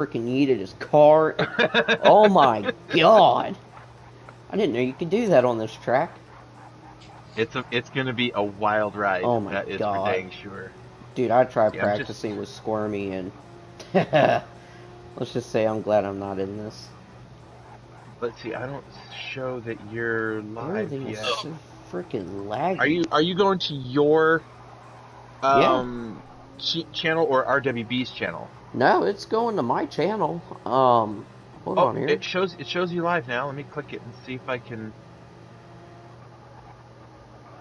freaking yeeted his car. Oh my god! I didn't know you could do that on this track. It's gonna be a wild ride. Oh my That is for god. dang sure. Dude, I tried Yeah, I'm just. practicing with Squirmy and let's just say I'm glad I'm not in this. Let's see. I don't show that you're live Everything is yet. so freaking Are laggy. you going to your Yeah. channel or RWB's channel? No, it's going to my channel. Hold Oh, on here. it shows you live now. Let me click it and see if I can.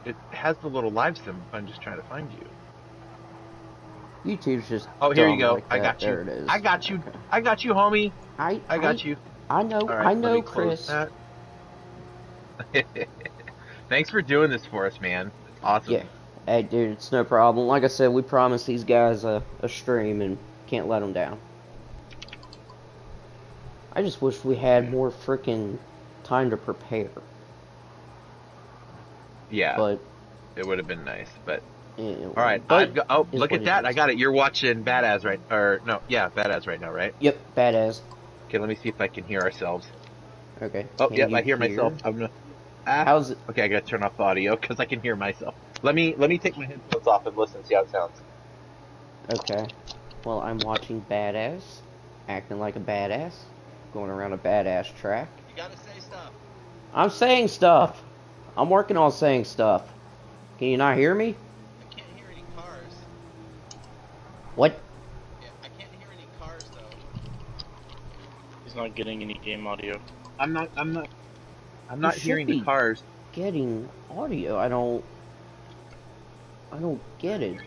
It has the little live sim. I'm just trying to find you. YouTube's just Oh, here you dumb go. like I that. got There you. it is. I got you. Okay. I got you, homie. I I got you. I All right, let know, me close Chris. that. Thanks for doing this for us, man. Awesome. Yeah. Hey, dude, it's no problem. Like I said, we promised these guys a stream and can't let them down. I just wish we had more freaking time to prepare. Yeah, But it would have been nice, but anyway, all right. but I've got. Oh, is look what at it that! I is. got it. You're watching Badass right? Or no? Yeah, Badass right now, right? Yep, badass. Okay, let me see if I can hear ourselves. Okay. Oh, Can yep, you I hear hear? myself. I'm gonna. Ah. How's it? Okay, I gotta turn off the audio because I can hear myself. Let me take my headphones off and listen. See how it sounds. Okay. Well, I'm watching badass, acting like a badass, going around a badass track. You gotta say stuff. I'm saying stuff. I'm working on saying stuff. Can you not hear me? I can't hear any cars. What? Yeah, I can't hear any cars though. He's not getting any game audio. I'm not. I'm You not should hearing the be cars. getting audio. I don't get it.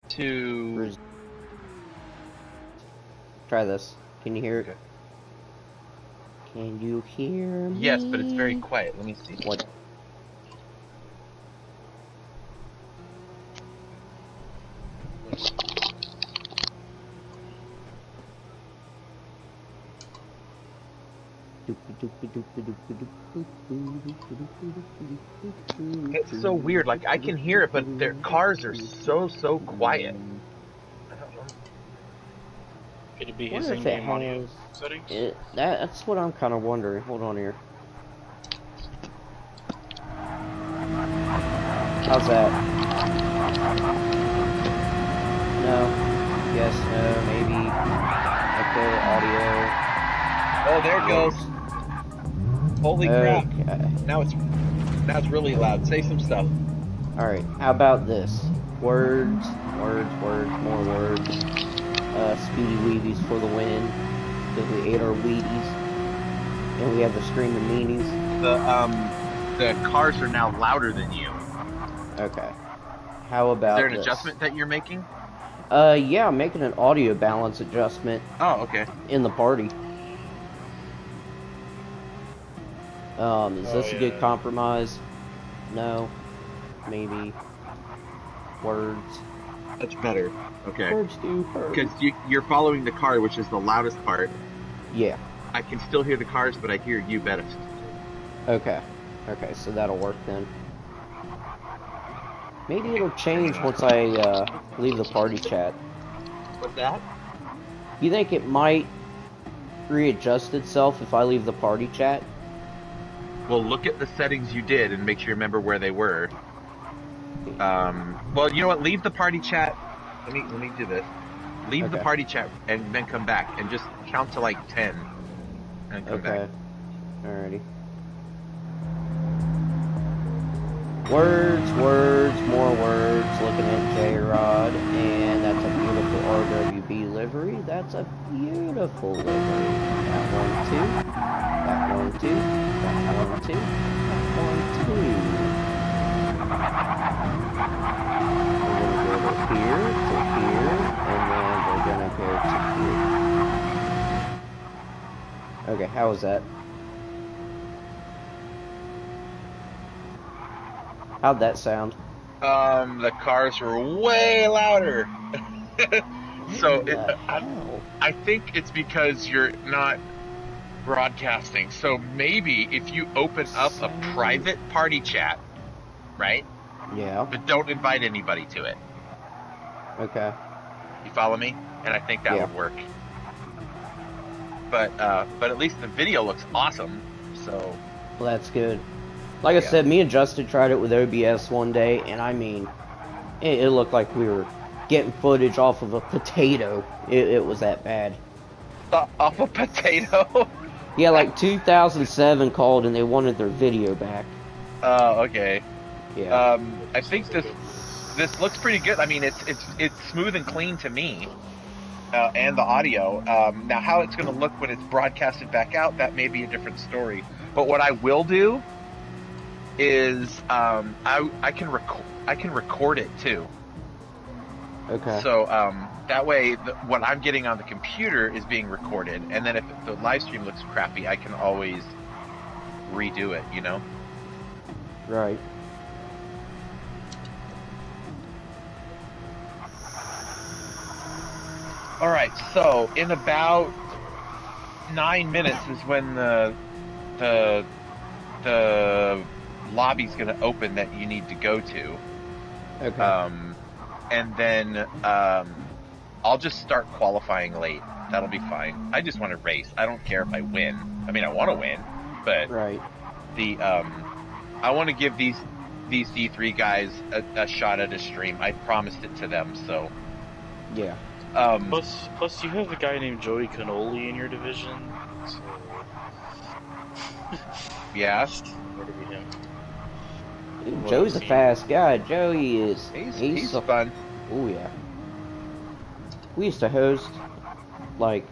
To. Try this. Can you hear it? Okay. Can you hear me? Yes, but it's very quiet. Let me see. What? It's so weird. Like I can hear it, but their cars are so quiet. I don't know. Could it be What his if it in-game audio has settings? that's what I'm kind of wondering. Hold on here. How's that? No. Yes. No. Maybe. Echo audio. Oh, there it goes. Holy crap! Okay. Now it's really loud. Say some stuff. All right. How about this? Words, words, words, more words. Speedy Weebies for the win. Because we ate our Wheaties. And we have the screaming meanies. The cars are now louder than you. Okay. How about Is there an this? adjustment that you're making? Yeah, I'm making an audio balance adjustment Oh, okay. in the party. Is this a good yeah. compromise? No. Maybe. Words. That's better. Okay. Words do hurt. Because you're following the car, which is the loudest part. Yeah. I can still hear the cars, but I hear you best. Okay. Okay, so that'll work then. Maybe it'll change once I leave the party chat. What's that? You think it might readjust itself if I leave the party chat? Well, look at the settings you did and make sure you remember where they were. Well, you know what? Leave the party chat. Let me do this. Leave the Okay. party chat and then come back and just count to like 10 and come back. Okay. Alrighty. Words, words, more words. Looking at J-Rod, and that's a beautiful RWB livery. That's a beautiful livery. That one too. That one too. That one too. That one too. We're gonna go to here, and then we're gonna go to here. Okay, how was that? How'd that sound? The cars were way louder. So What the hell? I think it's because you're not broadcasting. So maybe if you open up a private party chat, right? Yeah. But don't invite anybody to it. Okay. You follow me? And I think that Yeah. would work. But at least the video looks awesome. So Well, that's good. Like I Yeah. said, me and Justin tried it with OBS one day, and I mean, it looked like we were getting footage off of a potato. It was that bad. Off a potato. Yeah, like 2007 called and they wanted their video back. Okay. Yeah. I think this looks pretty good. I mean, it's smooth and clean to me, and the audio. Now, how it's going to look when it's broadcasted back out, that may be a different story. But what I will do is I can record it too. Okay. So that way, what I'm getting on the computer is being recorded, and then if the live stream looks crappy, I can always redo it. You know. Right. All right, so in about 9 minutes is when the lobby's going to open that you need to go to. Okay. And then I'll just start qualifying late. That'll be fine. I just want to race. I don't care if I win. I mean, I want to win, but Right. I want to give these D3 guys a shot at a stream. I promised it to them, so. Yeah. Plus, you have a guy named Joey Cannoli in your division. So... Yeah. Where be him? Dude, Joey's a fast guy. Joey is. He's fun. Oh yeah. We used to host like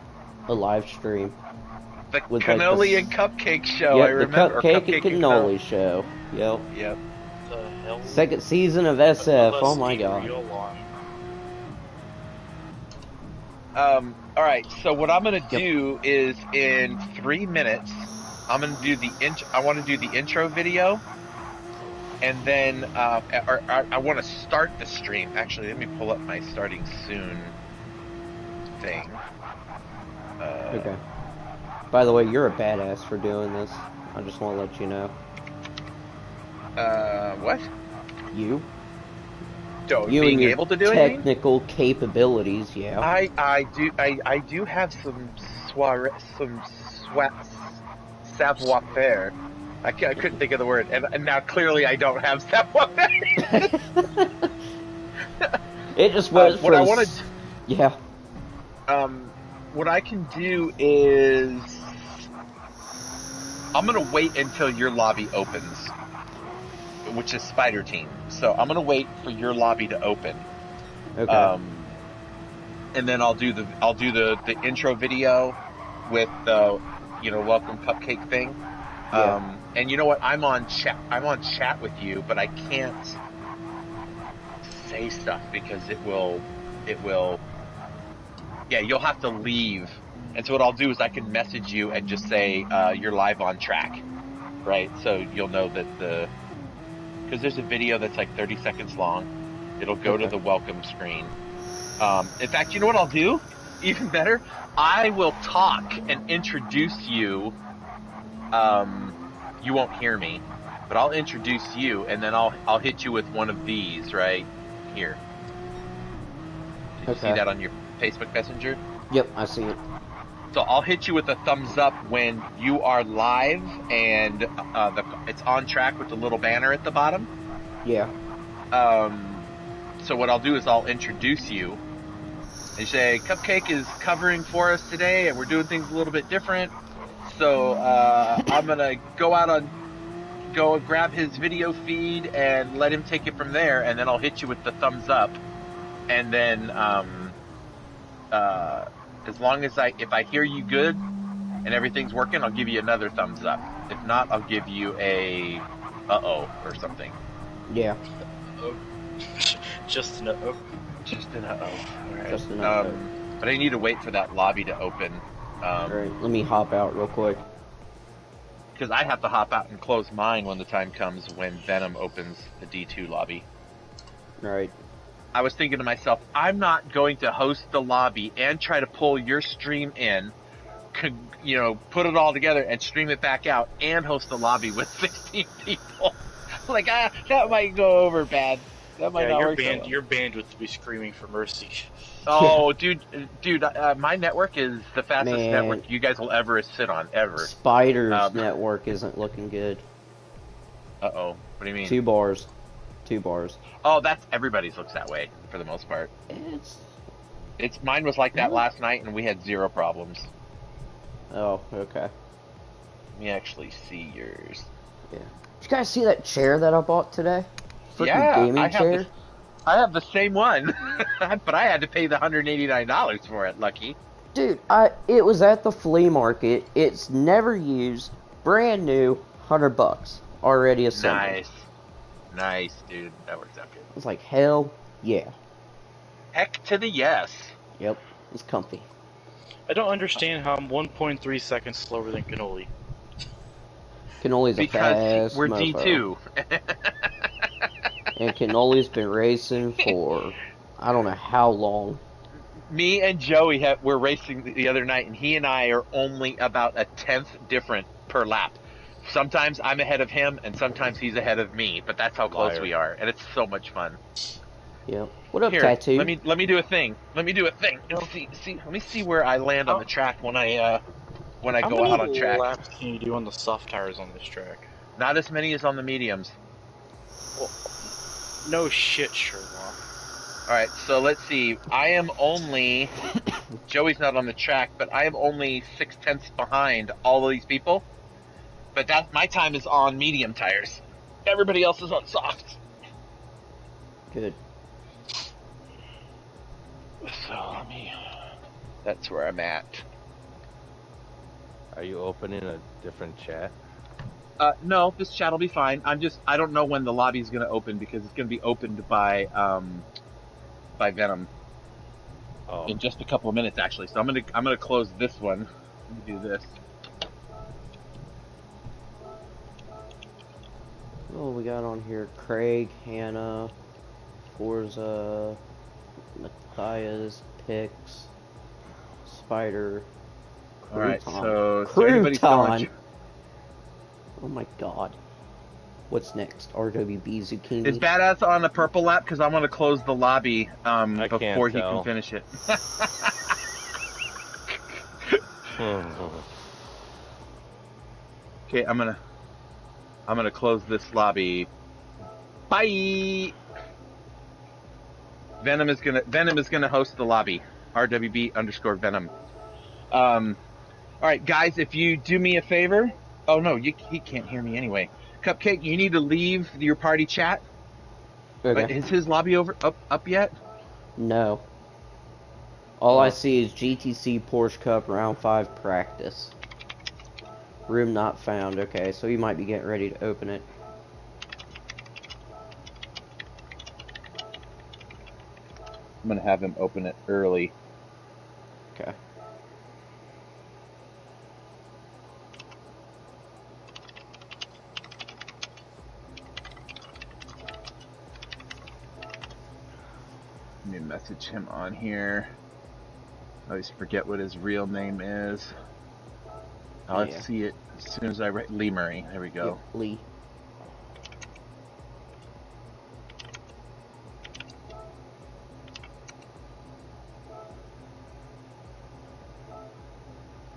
a live stream. The with, cannoli like, and cupcake show. Yep, I remember. the cupcake and cannoli show. Yep. Yep. The hell? Second season of SF. Oh my god. All right. So what I'm gonna do is in 3 minutes, I'm gonna do the I want to do the intro video, and then I want to start the stream. Actually, let me pull up my starting soon thing. Okay. By the way, you're a badass for doing this. I just want to let you know. What? You? You being and your able to do anything? technical capabilities, yeah. I do have some savoir faire. I couldn't think of the word, and now clearly I don't have savoir faire. It just was what I wanted. Yeah. What I can do is I'm gonna wait until your lobby opens, which is Spider Team. So I'm gonna wait for your lobby to open. Okay. And then I'll do the intro video with the welcome cupcake thing. Yeah. And you know what? I'm on chat with you, but I can't say stuff because it will. Yeah, you'll have to leave. And so what I'll do is I can message you and just say you're live on track, right? So you'll know that because there's a video that's like 30 seconds long. It'll go to the welcome screen. In fact, you know what I'll do? Even better, I will talk and introduce you. You won't hear me, but I'll introduce you, and then I'll hit you with one of these right here. Did you see that on your Facebook Messenger? Yep, I see it. So I'll hit you with a thumbs up when you are live and it's on track with the little banner at the bottom. Yeah. So what I'll do is I'll introduce you and say, Cupcake is covering for us today and we're doing things a little bit different. So I'm going to go grab his video feed and let him take it from there, and then I'll hit you with the thumbs up. And then as long as if I hear you good and everything's working, I'll give you another thumbs up. If not, I'll give you a uh-oh or something. Yeah. Just an uh-oh. Just an uh-oh. All right. Just an uh-oh. But I need to wait for that lobby to open. Alright, let me hop out real quick. Because I have to hop out and close mine when the time comes when Venom opens the D2 lobby. Alright. I was thinking to myself, I'm not going to host the lobby and try to pull your stream in put it all together and stream it back out and host a lobby with 16 people. Like, that might go over bad. That might Yeah, not your work so well. your bandwidth would be screaming for mercy. Oh, dude, my network is the fastest Man. network you guys will ever sit on, ever. Spider's network isn't looking good. Uh-oh. What do you mean? 2 bars. 2 bars. Oh, that's everybody's looks that way for the most part. It's mine was like that last night, and we had 0 problems. Oh, okay. Let me actually see yours. Yeah. Did you guys see that chair that I bought today? Freaking Yeah, gaming chair? I have the same one, but I had to pay the $189 for it, Lucky. Dude, it was at the flea market. It's never used, brand new, $100 already assembled. Nice, dude. That works out good. It's like, hell yeah. Heck to the yes. Yep, it's comfy. I don't understand how I'm 1.3 seconds slower than Cannoli. Cannoli's a fast we're mofo. D2. And Cannoli's been racing for I don't know how long. Me and Joey were racing the other night, and he and I are only about 1/10 different per lap. Sometimes I'm ahead of him, and sometimes he's ahead of me, but that's how close we are, and it's so much fun. Yep. What up, Here, Tattoo? let me do a thing. Let me do a thing. Let me see where I land on the track when I go out on track. How many laps can you do on the soft tires on this track? Not as many as on the mediums. Well, no shit, Sherlock. Alright, so let's see. I am only... Joey's not on the track, but I am only 6/10 behind all of these people. But my time is on medium tires. Everybody else is on soft. Good. So that's where I'm at. Are you opening a different chat? No, this chat will be fine. I don't know when the lobby is going to open because it's going to be opened by Venom in just a couple of minutes, actually. So I'm gonna close this one. Let me do this. Oh, we got on here Craig, Hannah, Forza, Matthias, Pix, Spider, All right, Crouton. so everybody's Crouton. Oh my god. What's next? RWB Zucchini? Is Badass on the purple lap? Because I want to close the lobby before he can finish it. Okay, I'm gonna close this lobby. Bye. Venom is gonna host the lobby. RWB_Venom. All right, guys, if you do me a favor. Oh no, he can't hear me anyway. Cupcake, you need to leave your party chat. Okay. Is his lobby up yet? No. All I see is GTC Porsche Cup Round 5 practice. Room not found. Okay, so he might be getting ready to open it. I'm gonna have him open it early. Okay. Let me message him on here. I always forget what his real name is. I'll see it as soon as I write Lee Murray. There we go. Yep, Lee.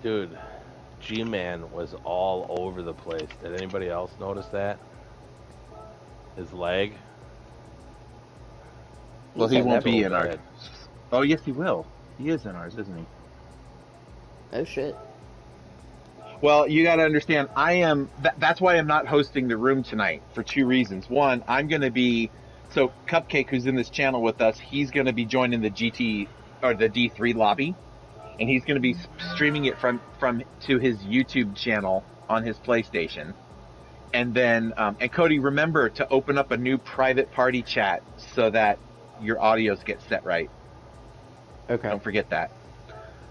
Dude, G-Man was all over the place. Did anybody else notice that? His leg? Well, he won't be in bad. ours. Oh, yes, he will. He is in ours, isn't he? Oh shit. Well, you got to understand, I am. That's why I'm not hosting the room tonight for 2 reasons. One, I'm going to be. So, Cupcake, who's in this channel with us, he's going to be joining the GT or the D3 lobby, and he's going to be streaming it from to his YouTube channel on his PlayStation. And then, and Cody, remember to open up a new private party chat so that your audios get set right. Okay. Don't forget that.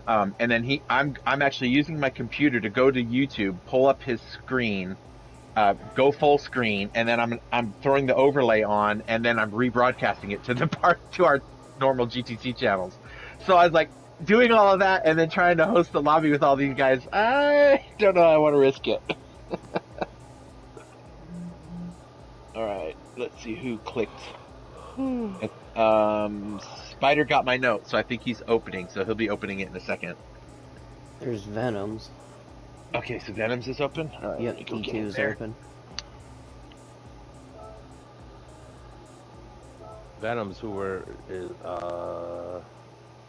And then I'm actually using my computer to go to YouTube, pull up his screen, go full screen, and then I'm throwing the overlay on, and then I'm rebroadcasting it to our normal GTC channels. So I was like, doing all of that and then trying to host the lobby with all these guys, I don't know I want to risk it. All right, let's see who clicked. Spider got my note, so I think he's opening, so he'll be opening it in a second. There's Venoms. Okay, so Venom's is open? All right, let Yep, me go get E2 in is there. open. Venoms who were is oh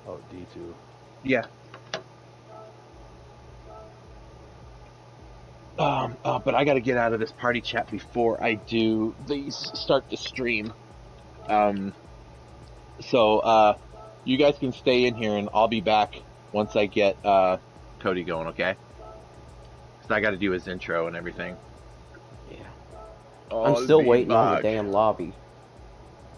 D2. Yeah. But I got to get out of this party chat before I do start the stream. So you guys can stay in here, and I'll be back once I get Cody going. Okay? Because I got to do his intro and everything. Yeah. Oh, I'm still be waiting on the back. damn lobby.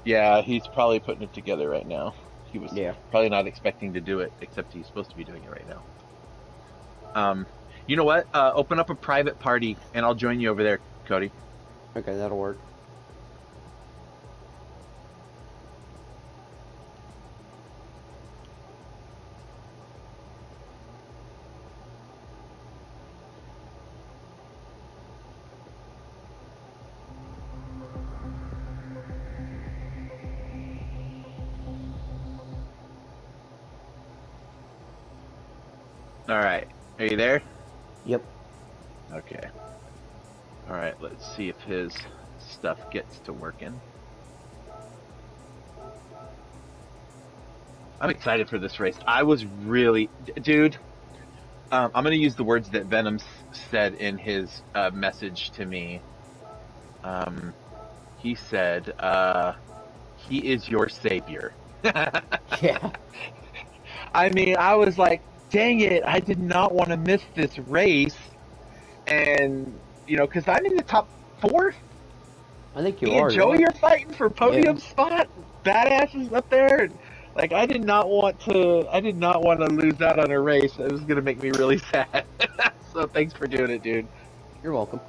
Yeah, he's probably putting it together right now. He was Yeah. probably not expecting to do it, except he's supposed to be doing it right now. You know what? Open up a private party, and I'll join you over there, Cody. Okay, that'll work. All right. Are you there? Yep. Okay. All right. Let's see if his stuff gets to working. I'm excited for this race. I was really, dude. I'm gonna use the words that Venom said in his message to me. He said, "He is your savior." Yeah. I mean, I was like, "Dang it! I did not want to miss this race," and because I'm in the top 4. I think you Me and are, Joey yeah. are fighting for Yeah. podium spot. Badasses up there. Like I did not want to. I did not want to lose out on a race. It was gonna make me really sad. So thanks for doing it, dude. You're welcome.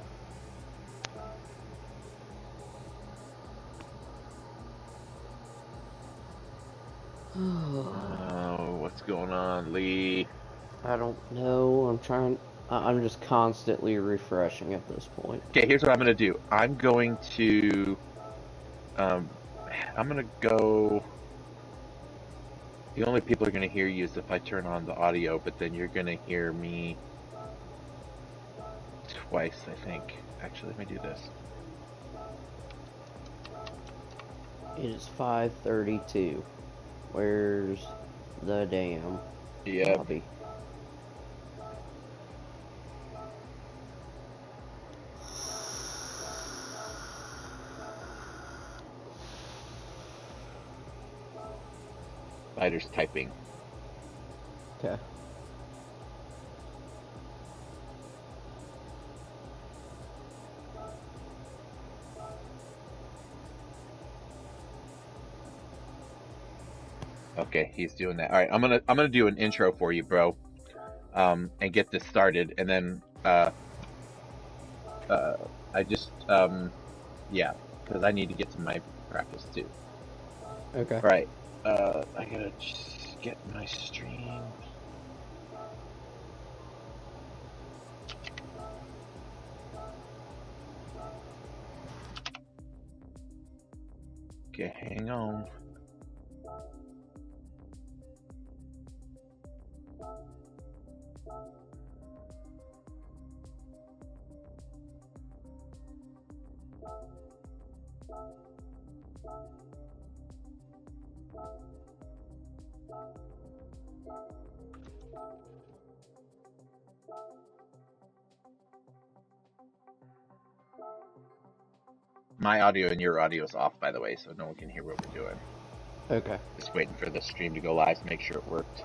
Oh, what's going on, Lee? I don't know. I'm just constantly refreshing at this point. Okay, here's what I'm gonna do. I'm going to. Um, I'm gonna go. The only people are gonna hear you is if I turn on the audio, but then you're gonna hear me twice, I think. Actually, let me do this. It is 5:32. Where's the damn Yep. lobby? Spider's typing. Okay. Okay, he's doing that. All right, I'm gonna do an intro for you, bro, and get this started, and then I just yeah, because I need to get to my practice too. Okay. All right, I gotta just get my stream. Okay, hang on. My audio and your audio is off, by the way, so no one can hear what we're doing. Okay. Just waiting for the stream to go live to make sure it worked.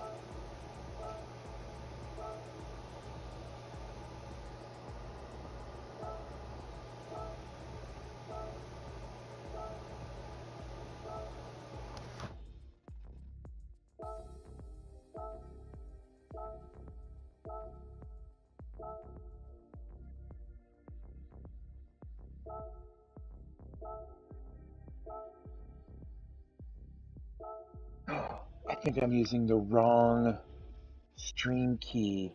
I think I'm using the wrong Stream key.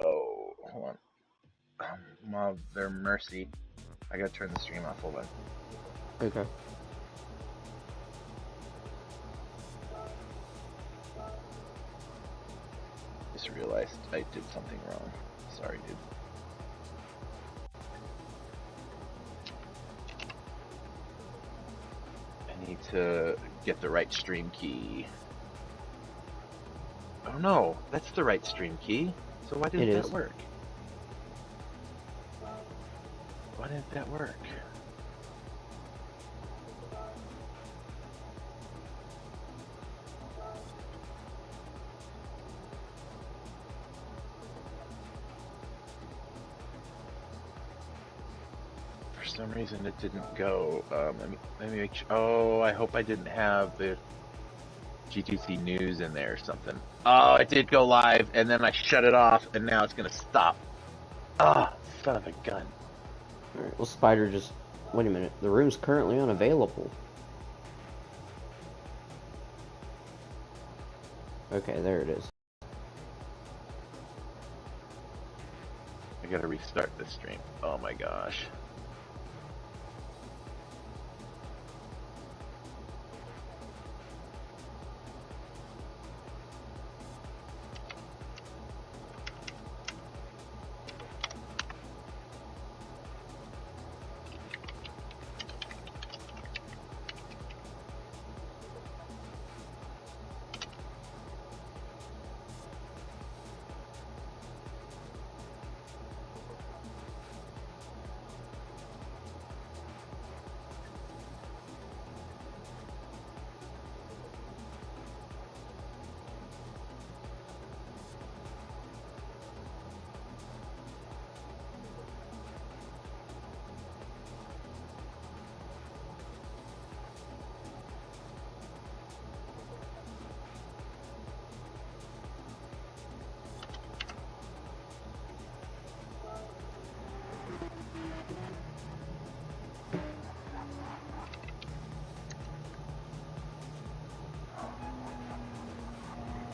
Oh, hold on. Mother mercy. I gotta turn the stream off. Hold on. Okay. Just realized I did something wrong. Sorry, dude. I need to get the right stream key. Oh no, that's the right stream key. So why didn't that work? Why didn't that work? For some reason it didn't go. Let me make sure. Oh, I hope I didn't have the GTC news in there or something. Oh, it did go live, and then I shut it off, and now it's gonna stop. Ah, son of a gun. Alright, well, Spider just... Wait a minute. The room's currently unavailable. Okay, there it is. I gotta restart this stream. Oh my gosh.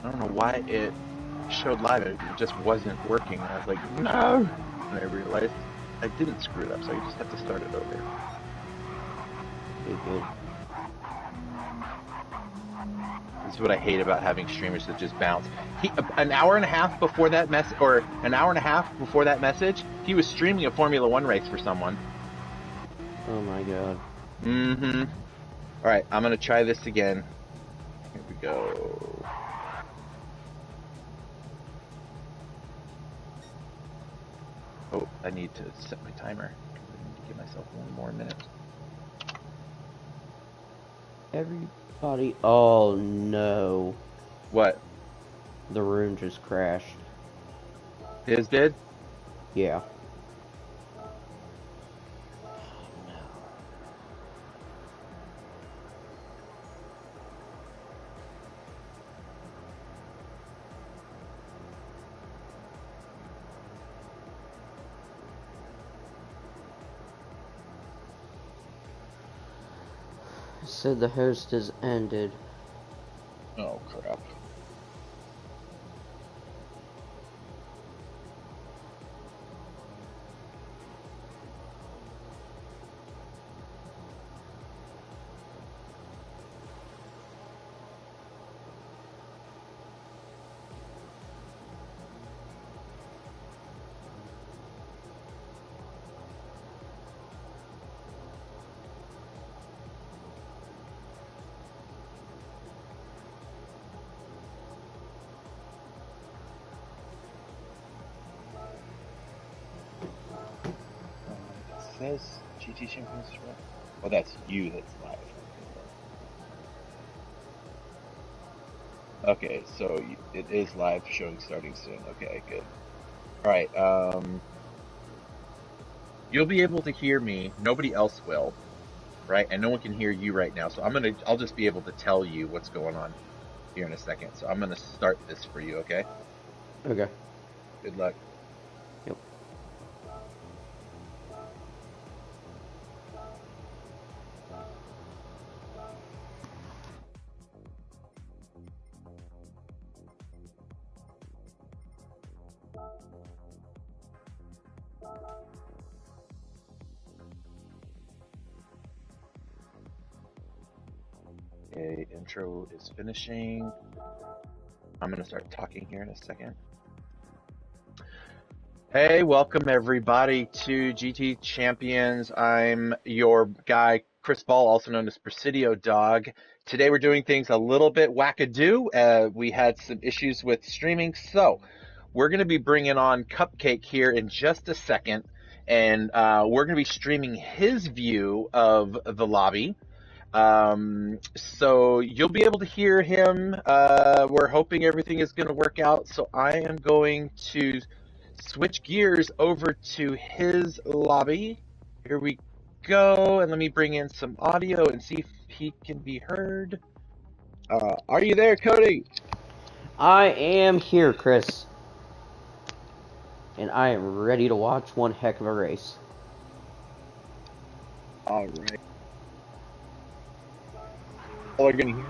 I don't know why it showed live. It just wasn't working. I was like, no! And I realized I didn't screw it up, so I just have to start it over. Good. This is what I hate about having streamers that just bounce. An hour and a half before that message, he was streaming a Formula One race for someone. Oh my god. Mm-hmm. Alright, I'm gonna try this again. Here we go. Oh, I need to set my timer. I need to give myself one more minute. Everybody... Oh no. What? The room just crashed. His did? Yeah. It said the host has ended. Oh, crap. Says GT Championship. Well, that's you that's live. Okay, so it is live showing starting soon. Okay, good. Alright, you'll be able to hear me. Nobody else will. Right? And no one can hear you right now. So I'll just be able to tell you what's going on here in a second. So I'm gonna start this for you, okay? Okay. Good luck. Yep. Okay, intro is finishing. I'm going to start talking here in a second. Hey, welcome everybody to GT Champions. I'm your guy, Chris Ball, also known as Presidio Dog. Today we're doing things a little bit wackadoo. We had some issues with streaming, so we're going to be bringing on Cupcake here in just a second, and we're going to be streaming his view of the lobby. So you'll be able to hear him. We're hoping everything is going to work out. So I am going to switch gears over to his lobby. Here we go. And let me bring in some audio and see if he can be heard. Are you there, Cody? I am here, Chris. And I am ready to watch one heck of a race. All right. All you're going to hear.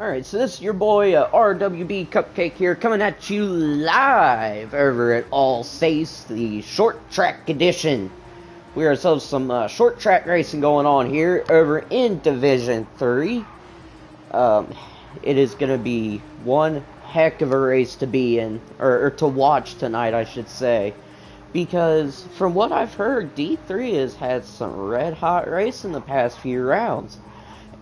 Alright, so this is your boy RWB Cupcake here, coming at you live over at All Sace, the short track edition. We ourselves some short track racing going on here over in Division 3. It is going to be one heck of a race to be in, or to watch tonight, I should say. Because from what I've heard, D3 has had some red hot racing the past few rounds.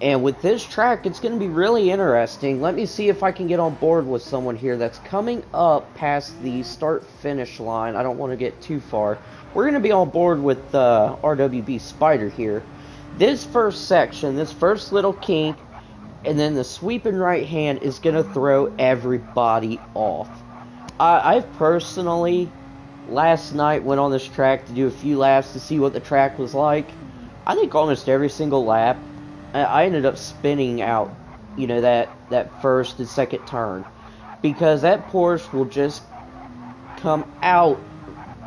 And with this track, it's going to be really interesting. Let me see if I can get on board with someone here that's coming up past the start-finish line. I don't want to get too far. We're going to be on board with RWB Spider here. This first section, this first little kink, and then the sweeping right hand is going to throw everybody off. I personally, last night, went on this track to do a few laps to see what the track was like. I think almost every single lap, I ended up spinning out, you know, that first and second turn. Because that Porsche will just come out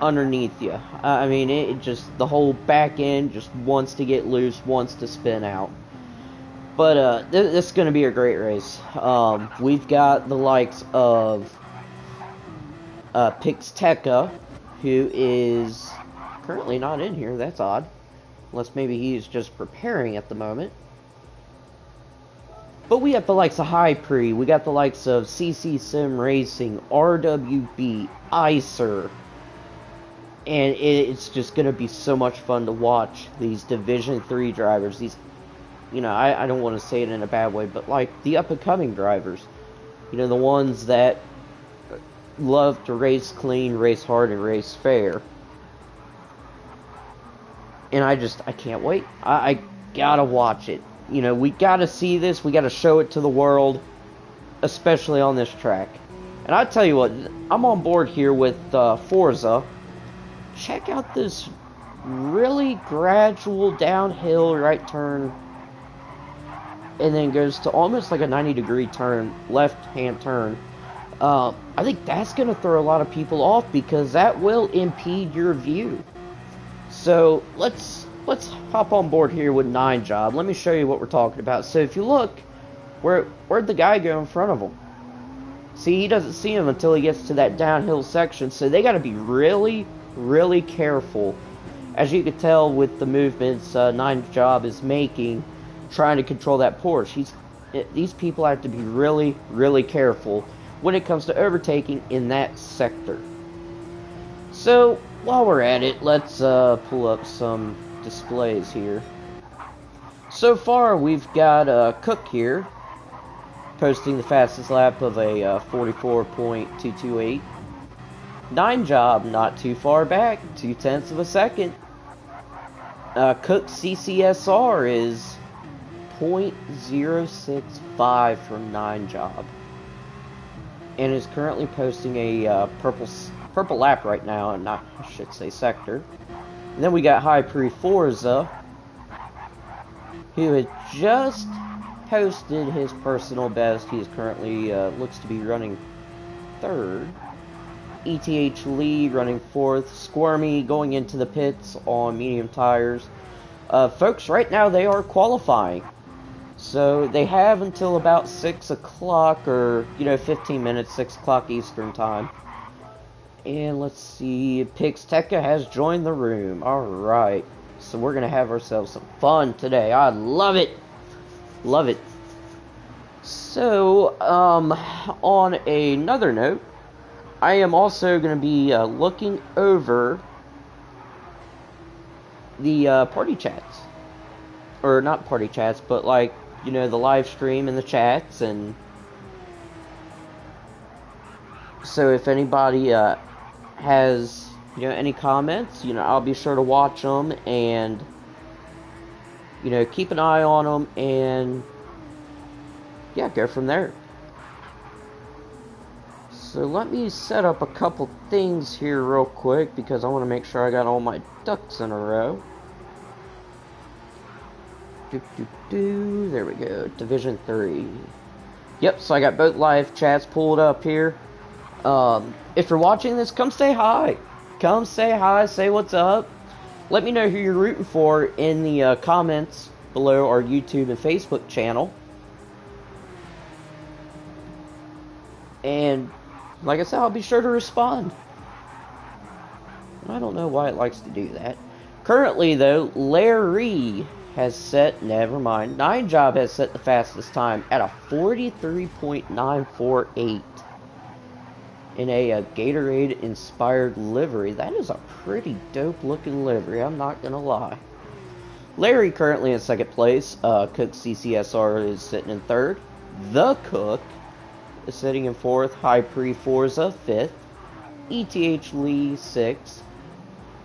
underneath you. I mean, it just, the whole back end just wants to get loose, wants to spin out. But this is going to be a great race. We've got the likes of Pixteca, who is currently not in here. That's odd. Unless maybe he's just preparing at the moment. But we have the likes of High Pre, we got the likes of CC Sim Racing, RWB, Icer, and it's just going to be so much fun to watch these Division 3 drivers, these, you know, I don't want to say it in a bad way, but like the up-and-coming drivers, you know, the ones that love to race clean, race hard, and race fair. And I can't wait. I gotta watch it. You know, we gotta see this, we gotta show it to the world, especially on this track. And I tell you what, I'm on board here with Forza. Check out this really gradual downhill right turn, and then goes to almost like a 90-degree turn, left-hand turn. I think that's gonna throw a lot of people off because that will impede your view. So let's hop on board here with 9 Job. Let me show you what we're talking about. So if you look, where'd the guy go in front of him? See, he doesn't see him until he gets to that downhill section. So they got to be really, really careful. As you can tell with the movements 9 Job is making, trying to control that Porsche. These people have to be really, really careful when it comes to overtaking in that sector. So while we're at it, let's pull up some displays here. So far we've got Cook here posting the fastest lap of a 44.228. 9 Job not too far back, 0.2 of a second. Cook's CCSR is 0.065 from 9 Job, and is currently posting a purple purple lap right now, and not, I should say, sector. And then we got High Pre Forza, who had just posted his personal best. He is currently looks to be running third. ETH Lee running fourth. Squirmy going into the pits on medium tires. Folks, right now they are qualifying. So they have until about 6 o'clock, or, 15 minutes, 6 o'clock Eastern time. And let's see, Pixteca has joined the room. Alright, so we're going to have ourselves some fun today. I love it. Love it. So, on another note, I am also going to be looking over the party chats. Or not party chats, but like, the live stream and the chats. And so if anybody has, any comments, I'll be sure to watch them and, keep an eye on them and, yeah, go from there. So let me set up a couple things here real quick because I want to make sure I got all my ducks in a row. There we go. Division 3. Yep, so I got both live chats pulled up here. If you're watching this, come say hi. Come say hi, say what's up. Let me know who you're rooting for in the comments below our YouTube and Facebook channel. And like I said, I'll be sure to respond. I don't know why it likes to do that. Currently, though, Larry has set, never mind, 9Job has set the fastest time at a 43.948 in a Gatorade-inspired livery. That is a pretty dope-looking livery, I'm not gonna lie. Larry currently in second place. Cook CCSR is sitting in third. The Cook is sitting in fourth. High Pre Forza fifth. ETH Lee sixth.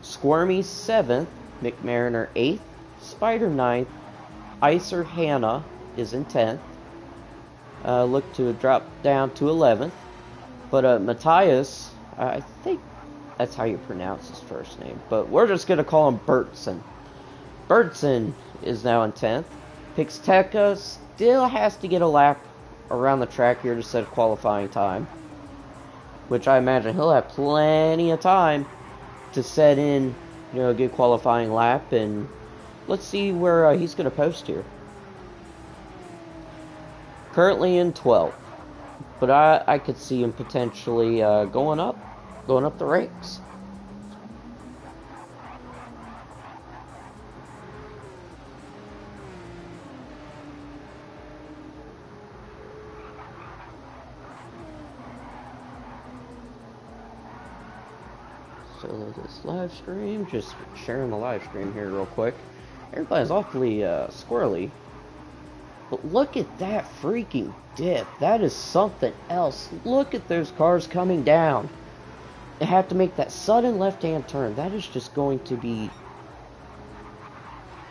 Squirmy seventh. McMariner eighth. Spider 9th. Icer Hannah is in 10th. Look to drop down to 11th. But Matthias, I think that's how you pronounce his first name. But we're just going to call him Bertson. Bertson is now in 10th. Pixteca still has to get a lap around the track here to set a qualifying time. Which I imagine he'll have plenty of time to set in, a good qualifying lap. And let's see where he's going to post here. Currently in 12th. But I could see him potentially going up the ranks. So this live stream, just sharing the live stream here real quick. Everybody's awfully squirrely. But look at that freaking dip. That is something else. Look at those cars coming down. They have to make that sudden left-hand turn. That is just going to be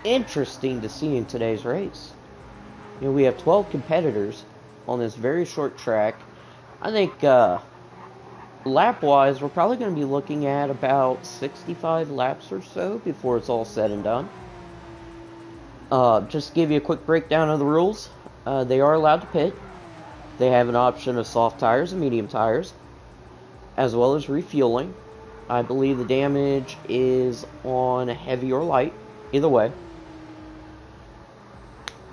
interesting to see in today's race. We have 12 competitors on this very short track. I think lap-wise, we're probably going to be looking at about 65 laps or so before it's all said and done. Just to give you a quick breakdown of the rules. They are allowed to pit. They have an option of soft tires and medium tires, as well as refueling. I believe the damage is on heavy or light, either way.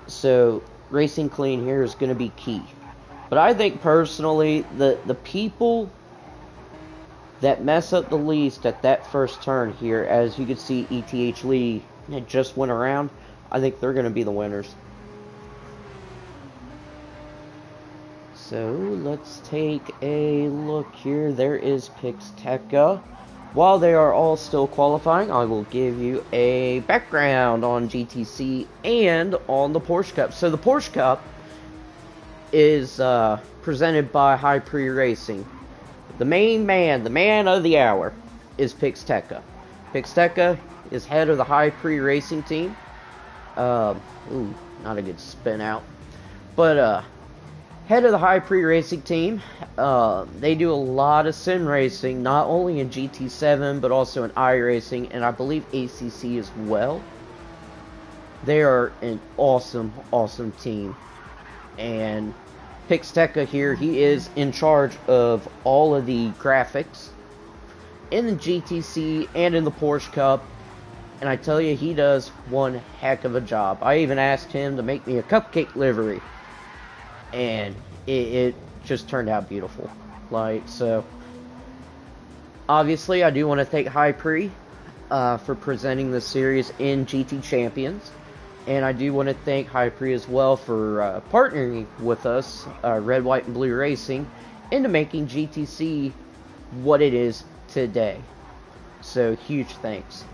So, racing clean here is going to be key. But I think personally, the people that mess up the least at that first turn here, as you can see, ETH Lee just went around, I think they're going to be the winners. So let's take a look here. There is Pixteca. While they are all still qualifying, I will give you a background on GTC and on the Porsche Cup. So the Porsche Cup is presented by High Pre Racing. The main man, the man of the hour, is Pixteca. Pixteca is head of the High Pre Racing team. Ooh, not a good spin out. But head of the High Pre Racing team. They do a lot of sim racing, not only in GT7, but also in iRacing, and I believe ACC as well. They are an awesome, awesome team. And Pixteca here, he is in charge of all of the graphics in the GTC and in the Porsche Cup. And I tell you, he does one heck of a job. I even asked him to make me a cupcake livery. And it just turned out beautiful. Like, so, obviously, I do want to thank High Pre for presenting the series in GT Champions. And I do want to thank High Pre as well for partnering with us, Red, White, and Blue Racing, into making GTC what it is today. So, huge thanks.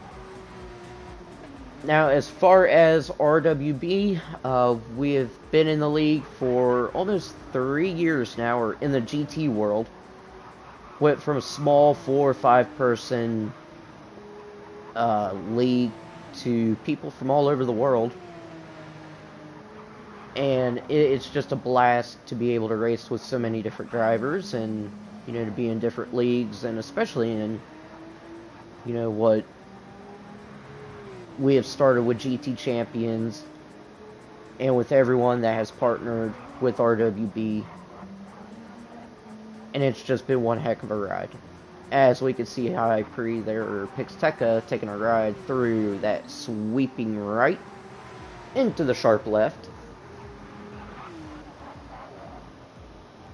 Now, as far as RWB, we have been in the league for almost 3 years now, or in the GT world. Went from a small 4 or 5 person league to people from all over the world. And it's just a blast to be able to race with so many different drivers, and, you know, to be in different leagues, and especially in, you know, what we have started with GT Champions, and with everyone that has partnered with RWB. And it's just been one heck of a ride. As we can see High Pre there, Pixteca taking a ride through that sweeping right into the sharp left.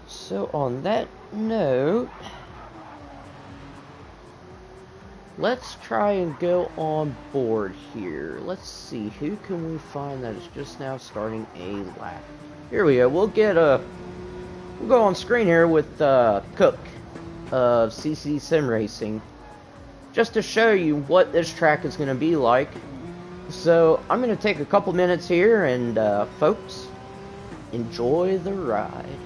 So on that note, let's try and go on board here. Let's see, who can we find that is just now starting a lap? Here we go. We'll go on screen here with Cook of CC Sim Racing, just to show you what this track is going to be like. So I'm going to take a couple minutes here, and folks, enjoy the ride.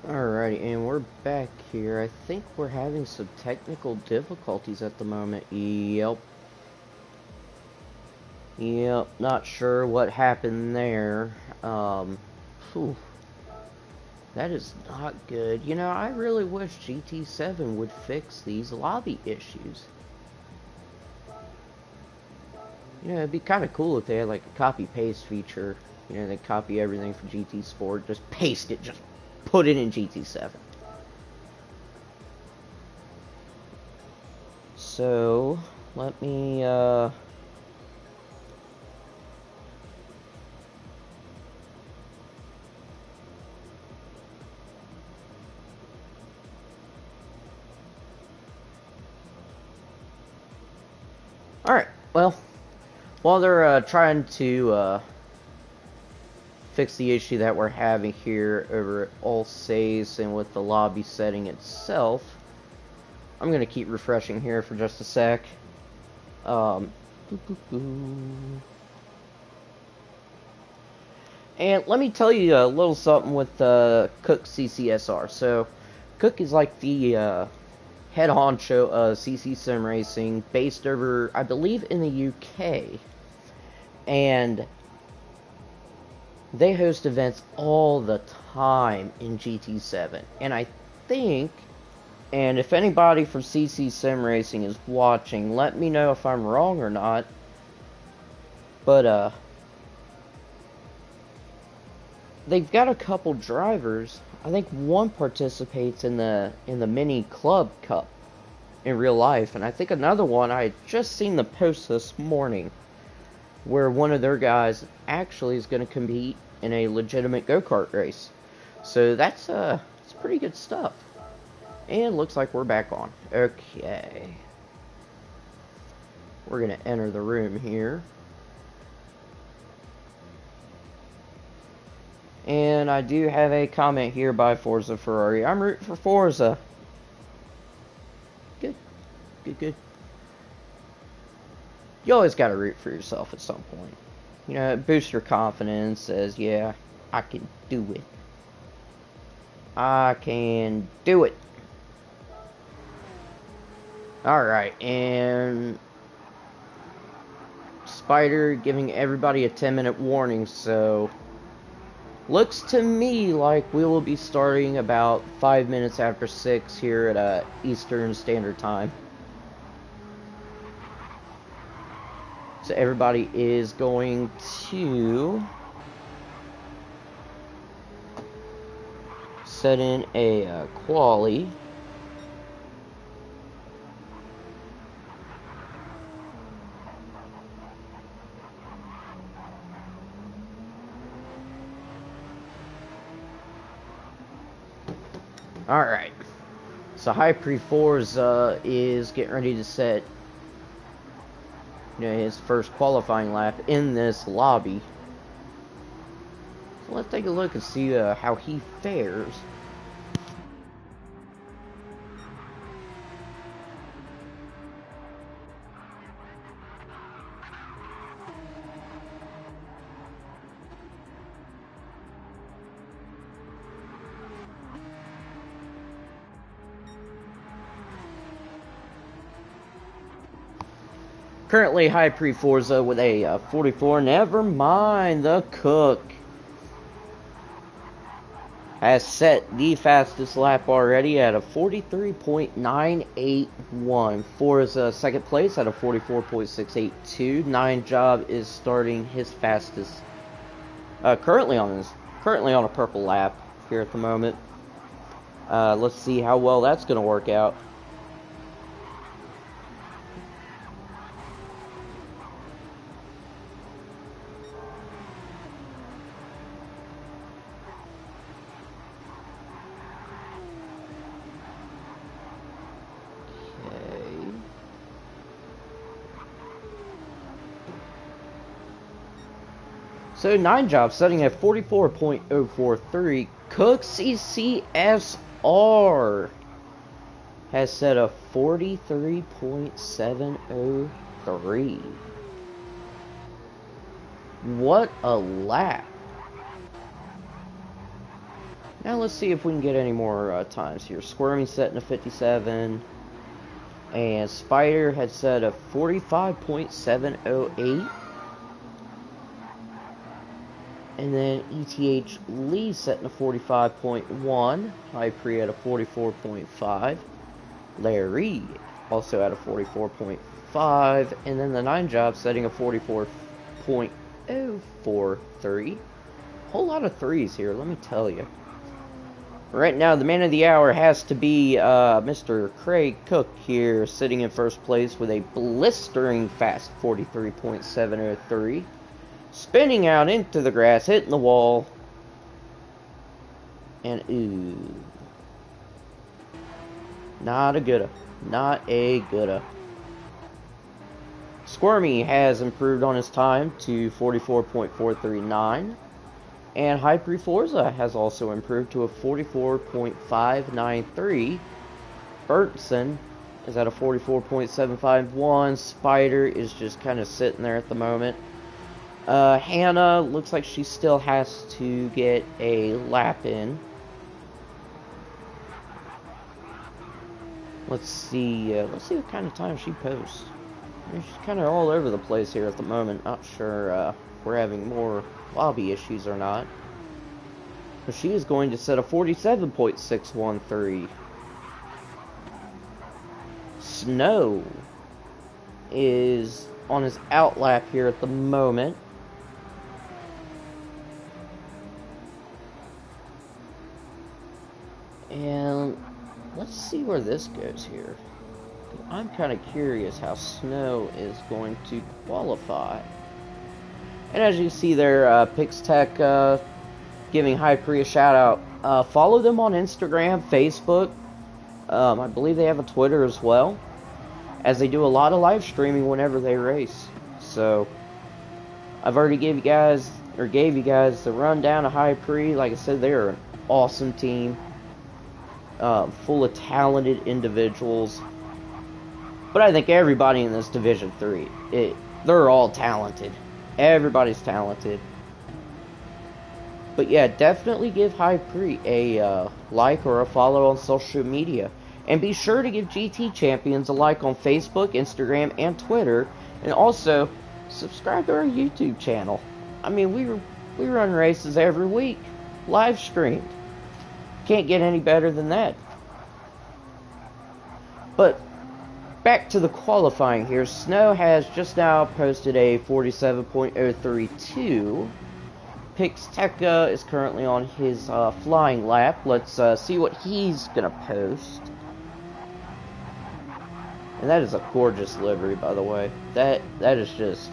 Alrighty, and we're back here. I think we're having some technical difficulties at the moment. Yep, not sure what happened there. Whew. That is not good. You know, I really wish GT7 would fix these lobby issues. You know, it'd be kind of cool if they had like a copy-paste feature. You know, they copy everything from GT Sport, just paste it, just put it in GT7. So, let me, Alright, well, while they're trying to fix the issue that we're having here over at All Saves and with the lobby setting itself, I'm going to keep refreshing here for just a sec. And let me tell you a little something with Cook CCSR. So, Cook is like the head honcho of CC Sim Racing, based over, I believe, in the UK. And they host events all the time in GT7. And I think, and if anybody from CC Sim Racing is watching, let me know if I'm wrong or not. But, they've got a couple drivers. I think one participates in the Mini Club Cup. in real life. And I think another one, I had just seen the post this morning, where one of their guys actually is going to compete in a legitimate go-kart race. So that's it's pretty good stuff. And looks like we're back on. Okay. We're going to enter the room here. And I do have a comment here by Forza Ferrari. I'm rooting for Forza. Good. Good, good. You always got to root for yourself at some point. You know, it boosts your confidence, says, yeah, I can do it. I can do it. Alright, and Spider giving everybody a 10-minute warning, so looks to me like we will be starting about 5 minutes after 6 here at Eastern Standard Time. So everybody is going to set in a quali. Alright, so High Pre Forza is getting ready to set, you know, his first qualifying lap in this lobby. So let's take a look and see how he fares. Currently, High Pre Forza with a 44. Never mind, the Cook has set the fastest lap already at a 43.981. Forza second place at a 44.682. Nine Job is starting his fastest. Currently on a purple lap here at the moment. Let's see how well that's going to work out. So, Nine Job setting at 44.043. Cook CCSR has set a 43.703. What a lap. Now let's see if we can get any more times here. Squirmy setting a 57. And Spider had set a 45.708. And then ETH Lee setting a 45.1. High Pre at a 44.5. Larry also at a 44.5. And then the Nine Job setting a 44.043. Whole lot of threes here, let me tell you. Right now, the man of the hour has to be Mr. Craig Cook here, sitting in first place with a blistering fast 43.703. Spinning out into the grass, hitting the wall. And ooh. Not a gooda. Not a gooda. Squirmy has improved on his time to 44.439. And High Pre Forza has also improved to a 44.593. Bertson is at a 44.751. Spider is just kind of sitting there at the moment. Hannah looks like she still has to get a lap in. Let's see what kind of time she posts. She's kind of all over the place here at the moment. Not sure if we're having more lobby issues or not. But she is going to set a 47.613. Snow is on his outlap here at the moment. And let's see where this goes here. I'm kind of curious how Snow is going to qualify. And as you see there, Pixtech giving Hyperi a shout out. Follow them on Instagram, Facebook. I believe they have a Twitter as well, as they do a lot of live streaming whenever they race. So I've already gave you guys the rundown of Hyperi. Like I said, they're an awesome team, full of talented individuals. But I think everybody in this Division 3, they're all talented. Everybody's talented. But yeah, definitely give Hyperi a like or a follow on social media. And be sure to give GT Champions a like on Facebook, Instagram, and Twitter. And also, subscribe to our YouTube channel. I mean, we run races every week. Live streamed. Can't get any better than that. But back to the qualifying here. Snow has just now posted a 47.032. Pixtech is currently on his flying lap. Let's see what he's going to post. And that is a gorgeous livery, by the way. That is just...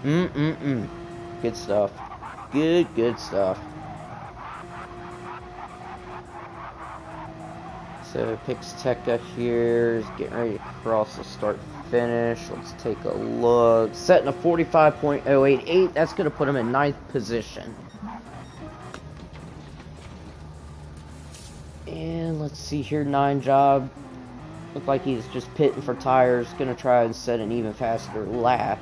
Good stuff. Good stuff. So Pixtech here is getting ready to cross the start finish. Let's take a look. Setting a 45.088. That's going to put him in 9th position. And let's see here. 9 job. Look like he's just pitting for tires. Going to try and set an even faster lap.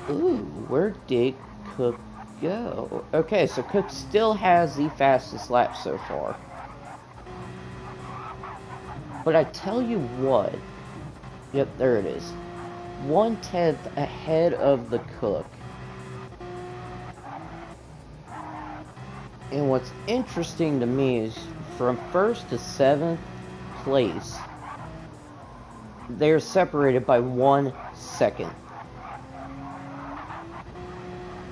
Ooh, where did Cook go? Okay, so Cook still has the fastest lap so far. But I tell you what. Yep, there it is. 1/10 ahead of the Cook. And what's interesting to me is from 1st to 7th place, they're separated by 1 second.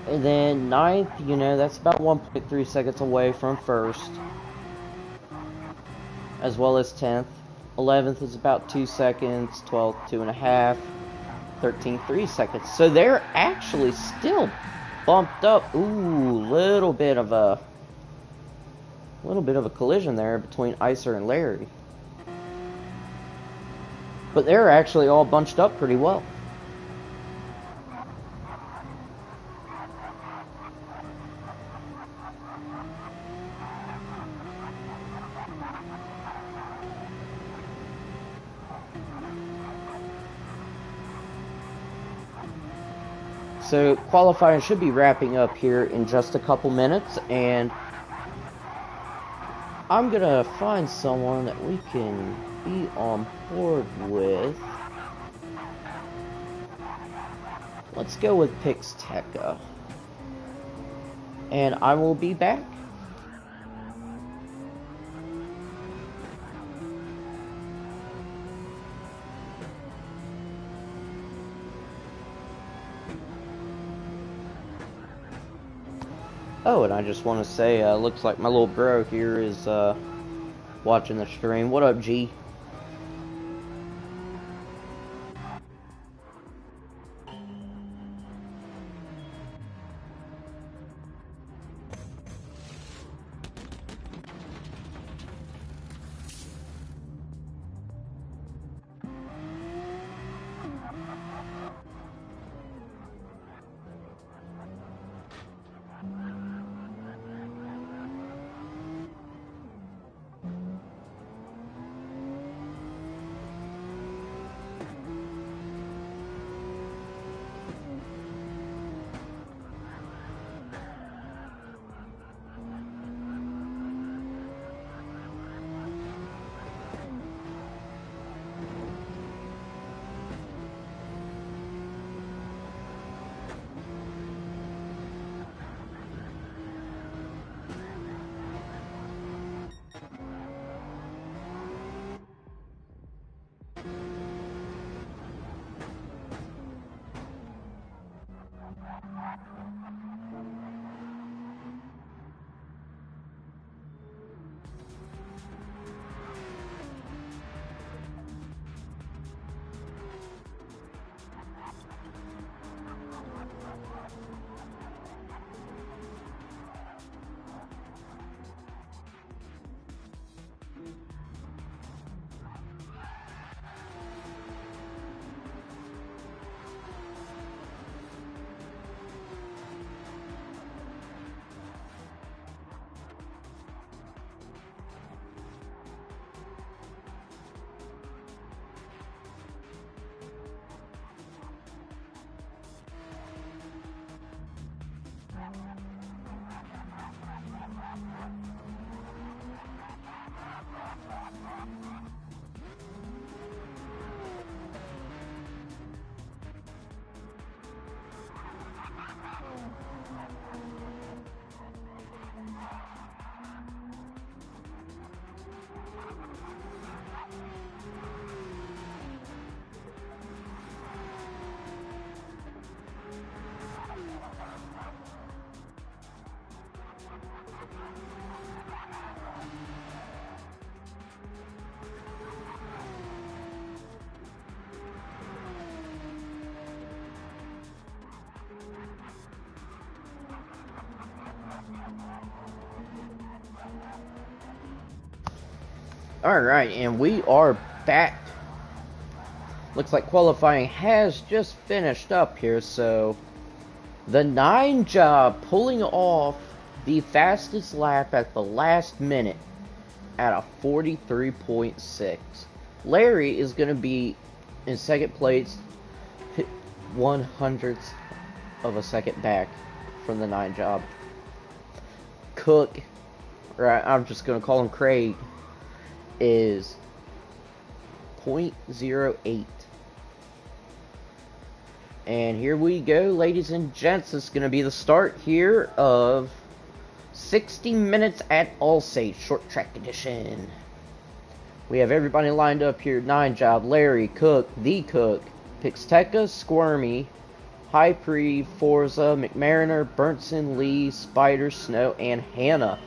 And then 9th, you know, that's about 1.3 seconds away from 1st. As well as 10th. 11th is about 2 seconds. 12th, 2.5. 13th, 3 seconds. So they're actually still bumped up. Ooh, little bit of a collision there between Icer and Larry. But they're actually all bunched up pretty well. So qualifying should be wrapping up here in just a couple minutes, and I'm gonna find someone that we can be on board with. Let's go with Pixtech. And I will be back. Oh, and I just want to say, looks like my little bro here is watching the stream. What up, G? Alright, and we are back. Looks like qualifying has just finished up here, so the 9 job pulling off the fastest lap at the last minute at a 43.6. Larry is going to be in second place, 1/100th of a second back from the 9 job. Cook, right, I'm just going to call him Craig, is 0.08. And here we go, ladies and gents. It's going to be the start here of 60 minutes at Allstate Short Track Edition. We have everybody lined up here. 9 job, Larry, Cook, The Cook, Pixteca, Squirmy, High Pre, Forza, McMariner, Burnson, Lee, Spider, Snow, and Hannah.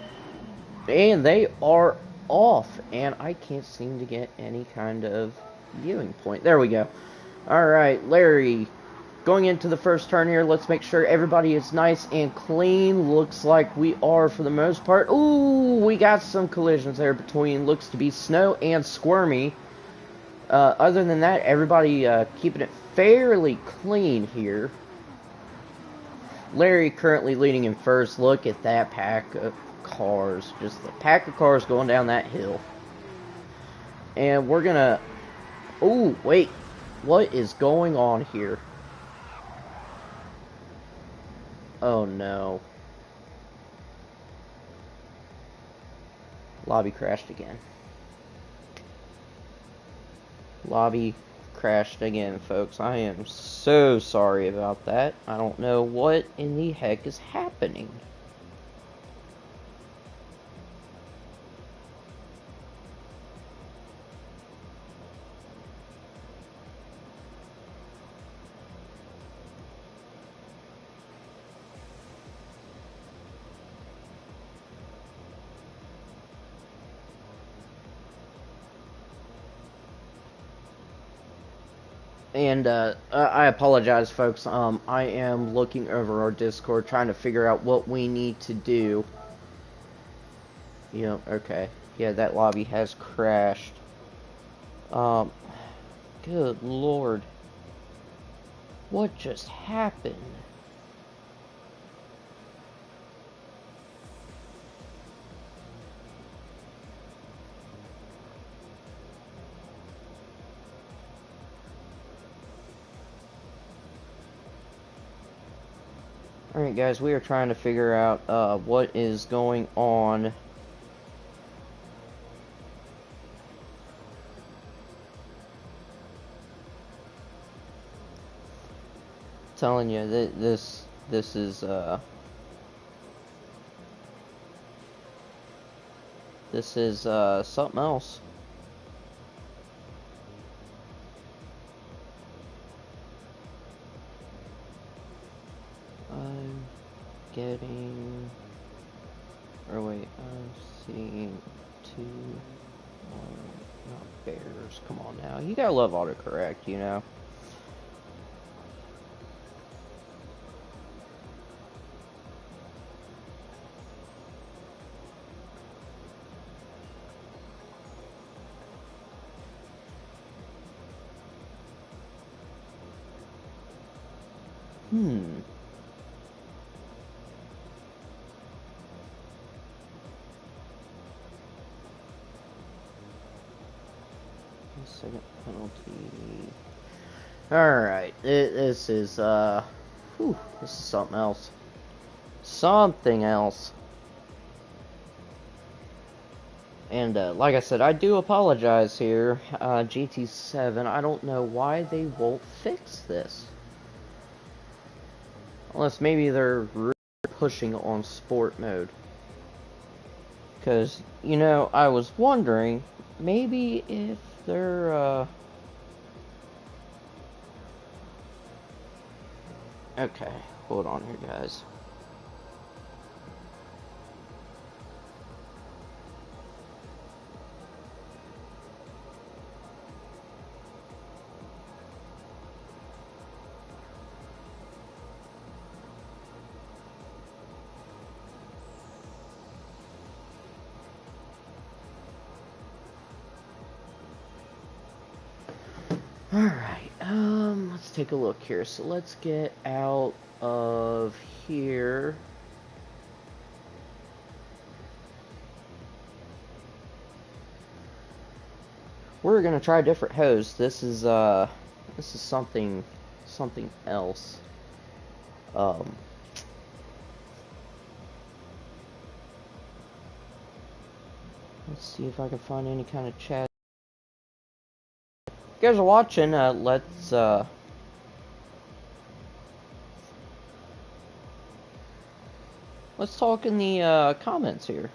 And they are off, and I can't seem to get any kind of viewing point. There we go. Alright, Larry, going into the first turn here, let's make sure everybody is nice and clean. Looks like we are for the most part. Ooh, we got some collisions there between, looks to be Snow and Squirmy. Other than that, everybody keeping it fairly clean here. Larry currently leading in first. Look at that pack of cars. Just the pack of cars going down that hill. And we're gonna... Ooh, wait. What is going on here? Oh no. Lobby crashed again. Lobby crashed again, folks. I am so sorry about that. I don't know what in the heck is happening. And I apologize, folks. I am looking over our Discord, trying to figure out what we need to do. Yeah, okay. Yeah, that lobby has crashed. Good lord. What just happened? Alright guys, we are trying to figure out what is going on. Telling you that this is something else. I'm getting, or wait, I'm seeing 2, not bears. Come on now, you gotta love autocorrect, you know. Second penalty. Alright, this is, this is something else. Something else. And, like I said, I do apologize here, GT7. I don't know why they won't fix this. Unless maybe they're really pushing on sport mode. Because, you know, I was wondering, maybe if they're, okay, hold on here, guys. Alright, let's take a look here. So let's get out of here. We're gonna try a different host. This is something else. Let's see if I can find any kind of chat. If you guys are watching, let's talk in the comments here.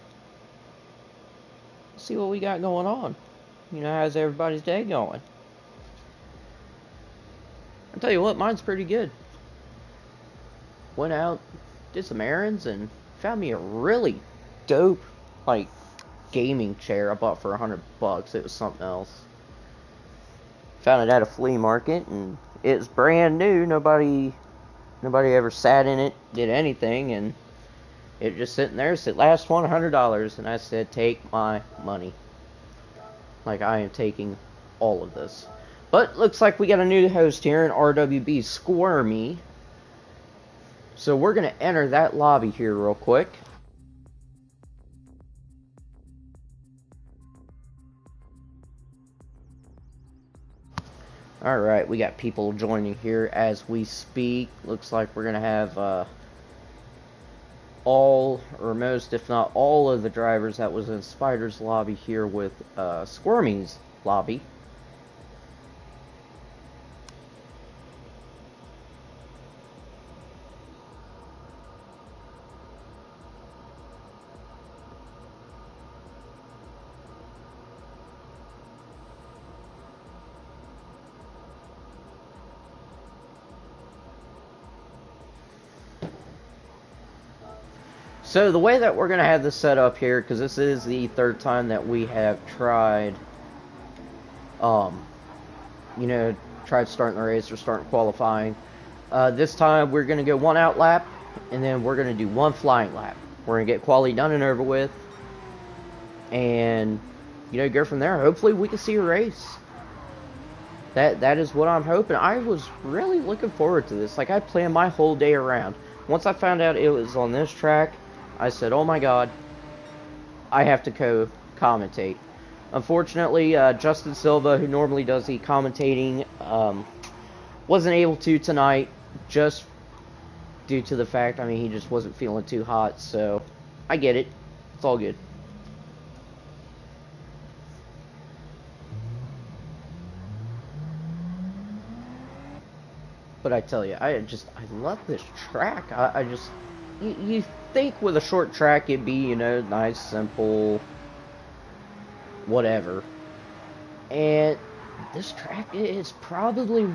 See what we got going on. You know, how's everybody's day going? I'll tell you what, mine's pretty good. Went out, did some errands, and found me a really dope, like, gaming chair I bought for $100. It was something else. Found it at a flea market, and it's brand new. Nobody ever sat in it, did anything, and it just sitting there. Said last one $100, and I said, take my money. Like, I am taking all of this. But looks like we got a new host here in RWB Squirmy. So we're gonna enter that lobby here real quick. Alright, we got people joining here as we speak. Looks like we're gonna have all, or most, if not all of the drivers that was in Spider's lobby here with Squirmy's lobby. So the way that we're going to have this set up here, because this is the third time that we have tried, tried starting the race or starting qualifying. This time we're going to go one out lap, and then we're going to do one flying lap. We're going to get quali done and over with, and, go from there. Hopefully we can see a race. That is what I'm hoping. I was really looking forward to this. Like, I planned my whole day around. Once I found out it was on this track, I said, oh my god, I have to co-commentate. Unfortunately, Justin Silva, who normally does the commentating, wasn't able to tonight, just due to the fact, he just wasn't feeling too hot, so I get it. It's all good. But I tell you, I love this track. You think with a short track it'd be, nice, simple, whatever. And this track is probably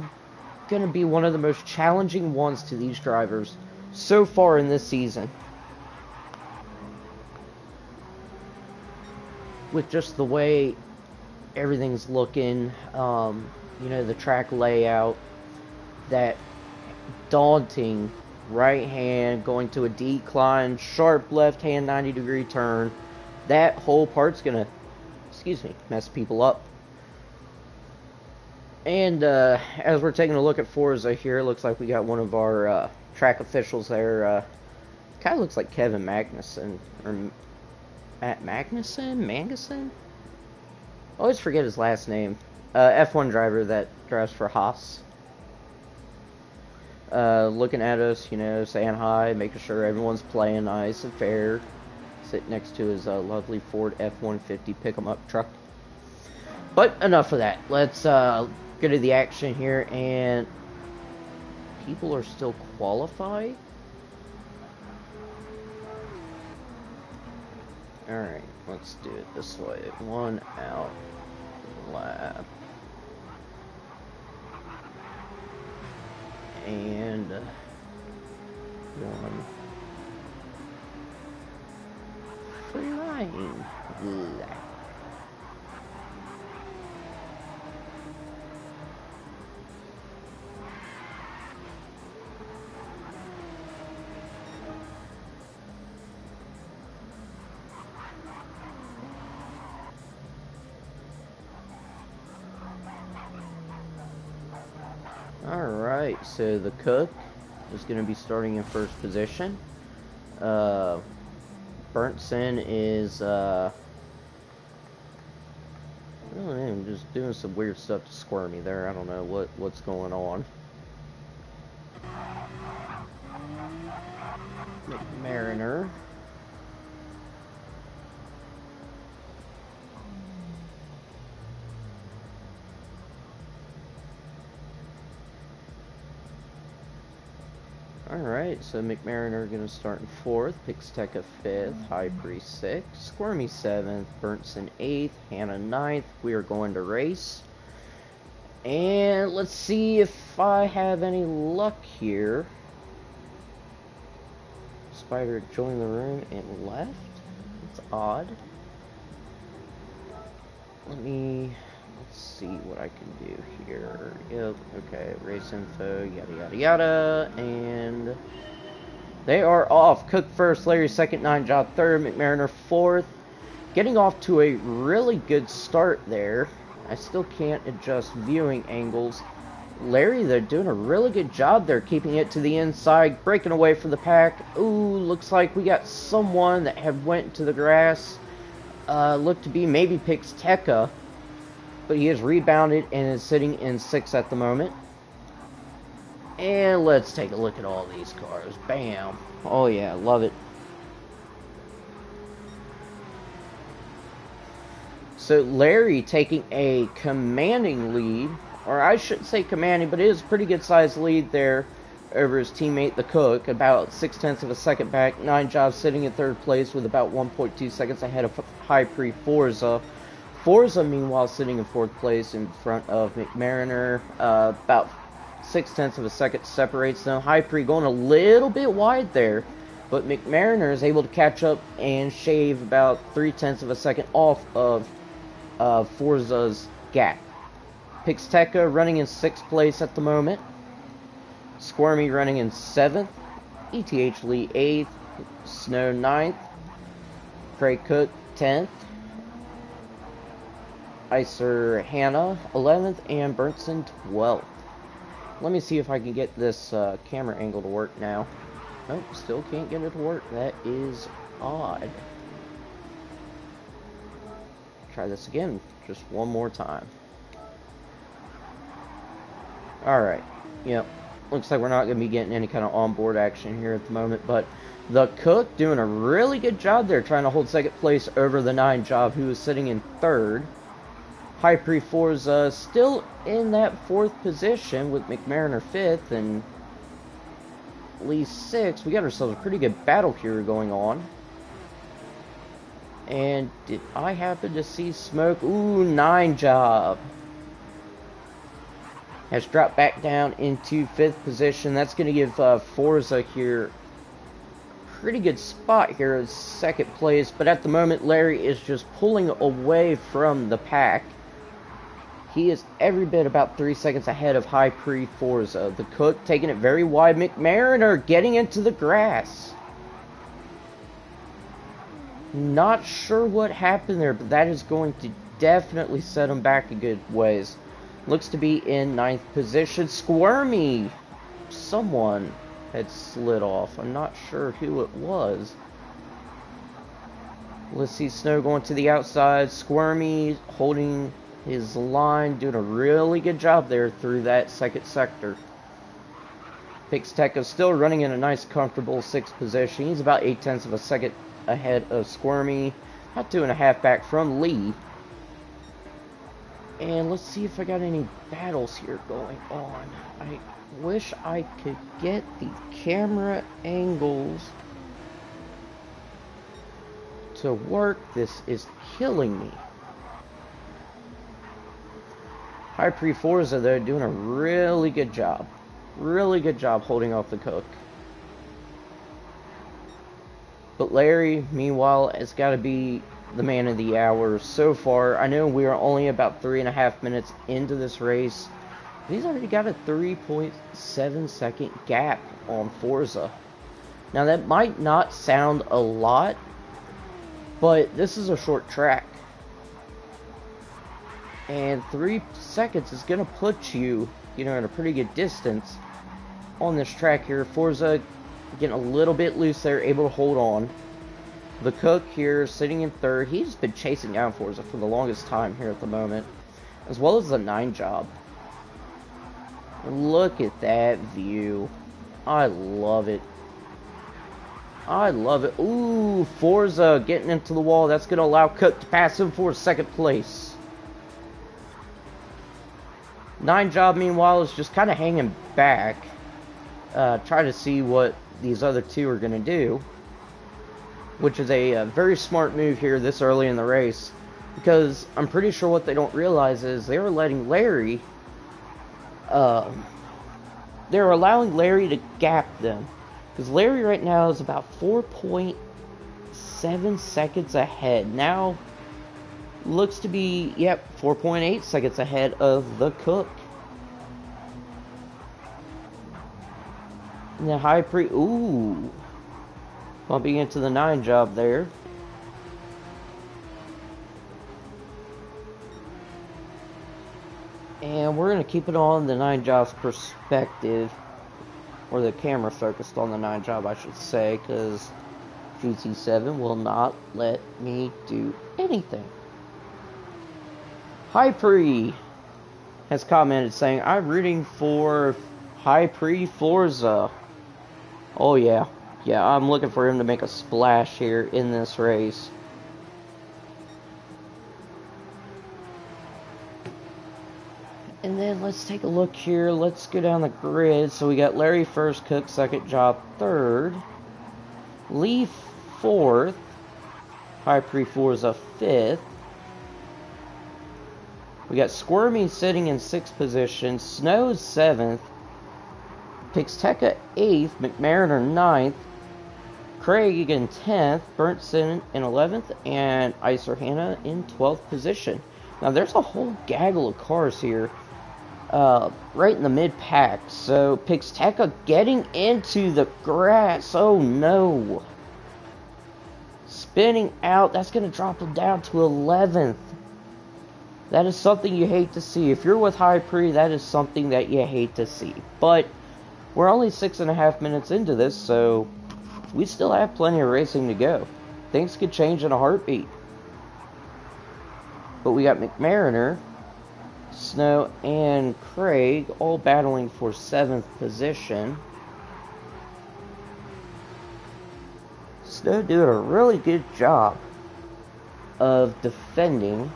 going to be one of the most challenging ones to these drivers so far in this season. With just the way everything's looking, the track layout, that daunting right hand going to a decline, sharp left hand 90-degree turn. That whole part's gonna, mess people up. And as we're taking a look at Forza here, it looks like we got one of our track officials there. Kind of looks like Kevin Magnussen, or Matt Magnussen? I always forget his last name. F1 driver that drives for Haas. Looking at us, saying hi, making sure everyone's playing nice and fair. Sitting next to his lovely Ford F-150 pick-em-up truck. But enough of that. Let's get to the action here, and people are still qualified. Alright, let's do it this way. One out lap. And one flying lap. Alright, so the cook is going to be starting in first position. Burntson is, I don't know, just doing some weird stuff to Squirmy there. I don't know what's going on. McMariner. Alright, so McMariner going to start in 4th, Pixteca 5th, High Priest 6th, Squirmy 7th, Burntson 8th, Hannah 9th. We are going to race. And let's see if I have any luck here. Spider joined the room and left. It's odd. Let's see what I can do here. Yep, okay, race info, yada yada yada, and they are off. Cook first, Larry second, 9Job third, McMariner 4th. Getting off to a really good start there. I still can't adjust viewing angles. Larry, they're doing a really good job there, keeping it to the inside, breaking away from the pack. Ooh, looks like we got someone that had went to the grass. Looked to be maybe Pixteca, but he has rebounded and is sitting in 6th at the moment. And let's take a look at all these cars. Bam. Oh yeah, love it. So Larry taking a commanding lead, or I shouldn't say commanding, but it is a pretty good sized lead there over his teammate the Cook, about 0.6 of a second back. 9Job sitting in 3rd place with about 1.2 seconds ahead of High Pre Forza. Forza, meanwhile, sitting in 4th place in front of McMariner. About 0.6 of a second separates them. High Pre going a little bit wide there, but McMariner is able to catch up and shave about 0.3 of a second off of Forza's gap. Pixteca running in 6th place at the moment. Squirmy running in 7th. ETH Lee 8th. Snow 9th. Craig Cook 10th. Icer Hannah 11th. And Burntson 12th. Let me see if I can get this camera angle to work now. Nope, still can't get it to work. That is odd. Try this again, just one more time. Alright, yep. Looks like we're not going to be getting any kind of onboard action here at the moment, but the Cook doing a really good job there, trying to hold 2nd place over the 9Job, who is sitting in 3rd. High Pre Forza still in that 4th position with McMariner 5th and Lee 6th. We got ourselves a pretty good battle here going on. And did I happen to see smoke? Ooh, 9Job has dropped back down into 5th position. That's going to give Forza here a pretty good spot here in 2nd place. But at the moment, Larry is just pulling away from the pack. He is every bit about 3 seconds ahead of High Pre Forza. The Cook taking it very wide. McMariner getting into the grass. Not sure what happened there, but that is going to definitely set him back a good ways. Looks to be in 9th position. Squirmy. Someone had slid off. I'm not sure who it was. Let's see Snow going to the outside. Squirmy holding his line, doing a really good job there through that 2nd sector. Pixteca still running in a nice, comfortable 6th position. He's about 0.8 of a second ahead of Squirmy. About 2.5 back from Lee. And let's see if I got any battles here going on. I wish I could get the camera angles to work. This is killing me. High Pre Forza, they're doing a really good job. Really good job holding off the Cook. But Larry, meanwhile, has got to be the man of the hour so far. I know we are only about 3.5 minutes into this race. He's already got a 3.7 second gap on Forza. Now that might not sound a lot, but this is a short track. And 3 seconds is going to put you, at a pretty good distance on this track here. Forza getting a little bit loose there, able to hold on. The Cook here sitting in third. He's been chasing down Forza for the longest time here at the moment, as well as the 9 job. Look at that view. I love it. I love it. Ooh, Forza getting into the wall. That's going to allow Cook to pass him for second place. 9 job, meanwhile, is just kind of hanging back. Trying to see what these other two are going to do. Which is a very smart move here this early in the race. Because I'm pretty sure what they don't realize is they were letting Larry... they're allowing Larry to gap them. Because Larry right now is about 4.7 seconds ahead. Now, looks to be, 4.8 seconds ahead of the Cook. And the high pre... Ooh. Bumping into the 9 job there. And we're going to keep it on the 9 job's perspective. Or the camera focused on the 9 job, I should say. Because GT7 will not let me do anything. High Pre has commented saying, I'm rooting for High Pre Forza. Oh yeah. Yeah, I'm looking for him to make a splash here in this race. And then let's take a look here. Let's go down the grid. So we got Larry first, Cook second, job third. Lee fourth. High Pre Forza fifth. We got Squirmy sitting in 6th position. Snow 7th. Pixteca 8th. McMariner 9th. Craig in 10th. Burntson in 11th. And Icer Hannah in 12th position. Now there's a whole gaggle of cars here. Right in the mid-pack. So Pixteca getting into the grass. Oh no. Spinning out. That's going to drop him down to 11th. That is something you hate to see. If you're with High Pre, that is something that you hate to see. But we're only 6.5 minutes into this, so we still have plenty of racing to go. Things could change in a heartbeat. But we got McMariner, Snow, and Craig all battling for 7th position. Snow doing a really good job of defending.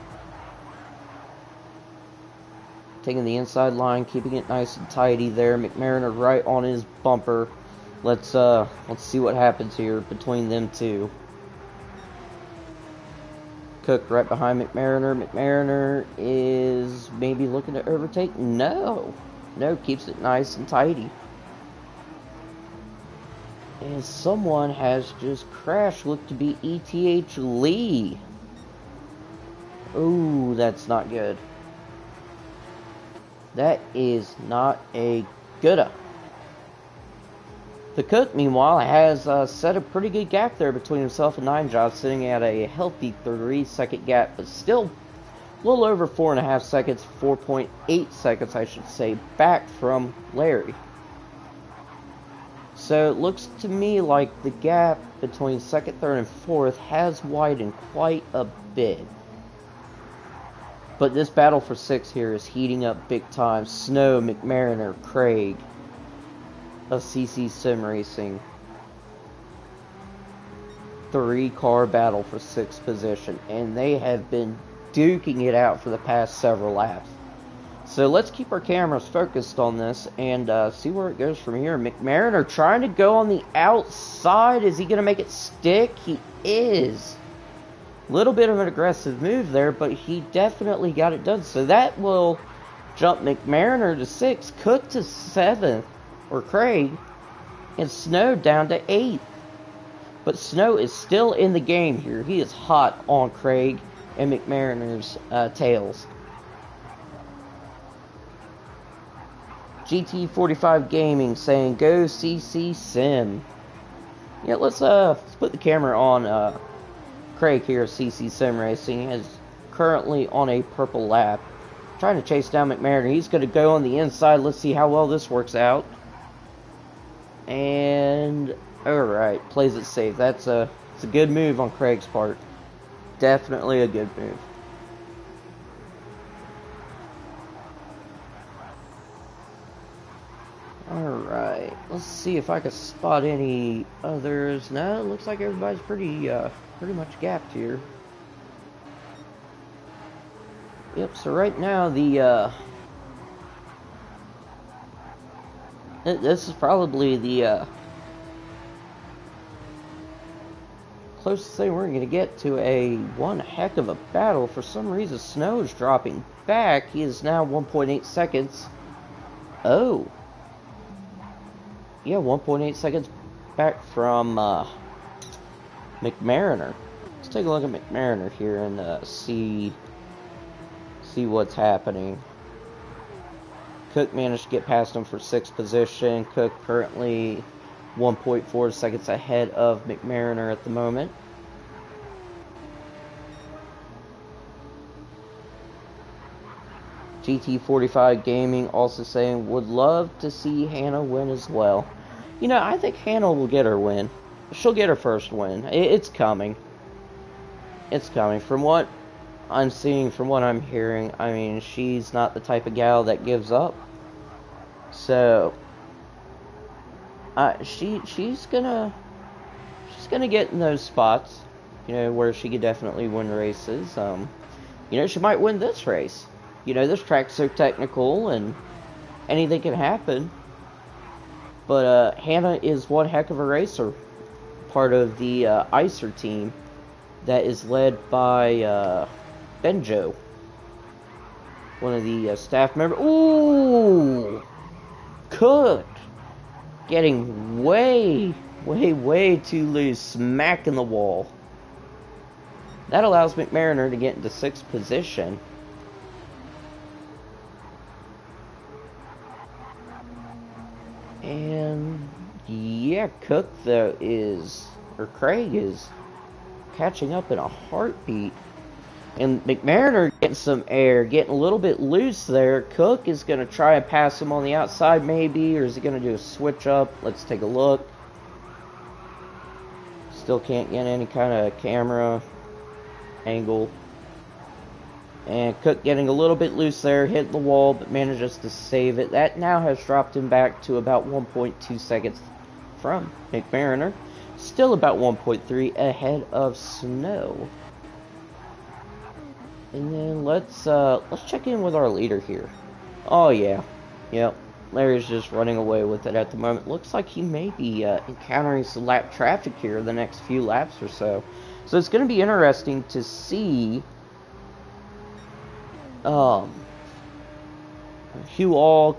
Taking the inside line, keeping it nice and tidy there. McMariner right on his bumper. Let's see what happens here between them two. Cook right behind McMariner. McMariner is maybe looking to overtake. No, keeps it nice and tidy. And someone has just crashed. Looked to be ETH Lee. Ooh, that's not good. That is not a gooda. The Cook, meanwhile, has set a pretty good gap there between himself and 9 Job, sitting at a healthy 3-second gap, but still a little over 4.5 seconds, 4.8 seconds, I should say, back from Larry. So it looks to me like the gap between 2nd, 3rd, and 4th has widened quite a bit. But this battle for 6 here is heating up big time. Snow, McMariner, Craig of CC Sim Racing. 3-car battle for 6th position. And they have been duking it out for the past several laps. So let's keep our cameras focused on this and see where it goes from here. McMariner trying to go on the outside. Is he going to make it stick? He is. Little bit of an aggressive move there, but he definitely got it done. So that will jump McMariner to 6th, Cook to 7th, or Craig, and Snow down to 8th. But Snow is still in the game here. He is hot on Craig and McMariner's tails. GT45 Gaming saying, go CC Sim. Yeah, let's put the camera on Craig here of CC Sim Racing. Is currently on a purple lap. Trying to chase down McMariner. He's going to go on the inside. Let's see how well this works out. And alright, plays it safe. It's a good move on Craig's part. Definitely a good move. Alright, let's see if I can spot any others. No, it looks like everybody's pretty much gapped here. Yep, so right now this is probably the closest thing we're going to get to a one heck of a battle. For some reason, Snow is dropping back. He is now 1.8 seconds. Oh. Yeah, 1.8 seconds back from McMariner. Let's take a look at McMariner here and see what's happening. Cook managed to get past him for 6th position. Cook currently 1.4 seconds ahead of McMariner at the moment. GT45 Gaming also saying, would love to see Hannah win as well. You know, I think Hannah will get her win. She'll get her first win. It's coming. It's coming. From what I'm seeing, from what I'm hearing, I mean, she's not the type of gal that gives up. So, she's gonna get in those spots, you know, where she could definitely win races. You know, she might win this race. You know, this track's so technical and anything can happen. But Hannah is one heck of a racer. Part of the ICER team that is led by Benjo, one of the staff members. Ooh! Cook! Getting way too loose, smacking the wall. That allows McMariner to get into 6th position. And yeah, Cook though Craig is catching up in a heartbeat. And McMariner getting some air, getting a little bit loose there. Cook is going to try and pass him on the outside maybe, or is he going to do a switch up? Let's take a look. Still can't get any kind of camera angle. And Cook getting a little bit loose there, hitting the wall, but manages to save it. That now has dropped him back to about 1.2 seconds from McMariner. Still about 1.3 ahead of Snow. And then let's check in with our leader here. Oh yeah, yep. Larry's just running away with it at the moment. Looks like he may be encountering some lap traffic here the next few laps or so. So it's going to be interesting to see who all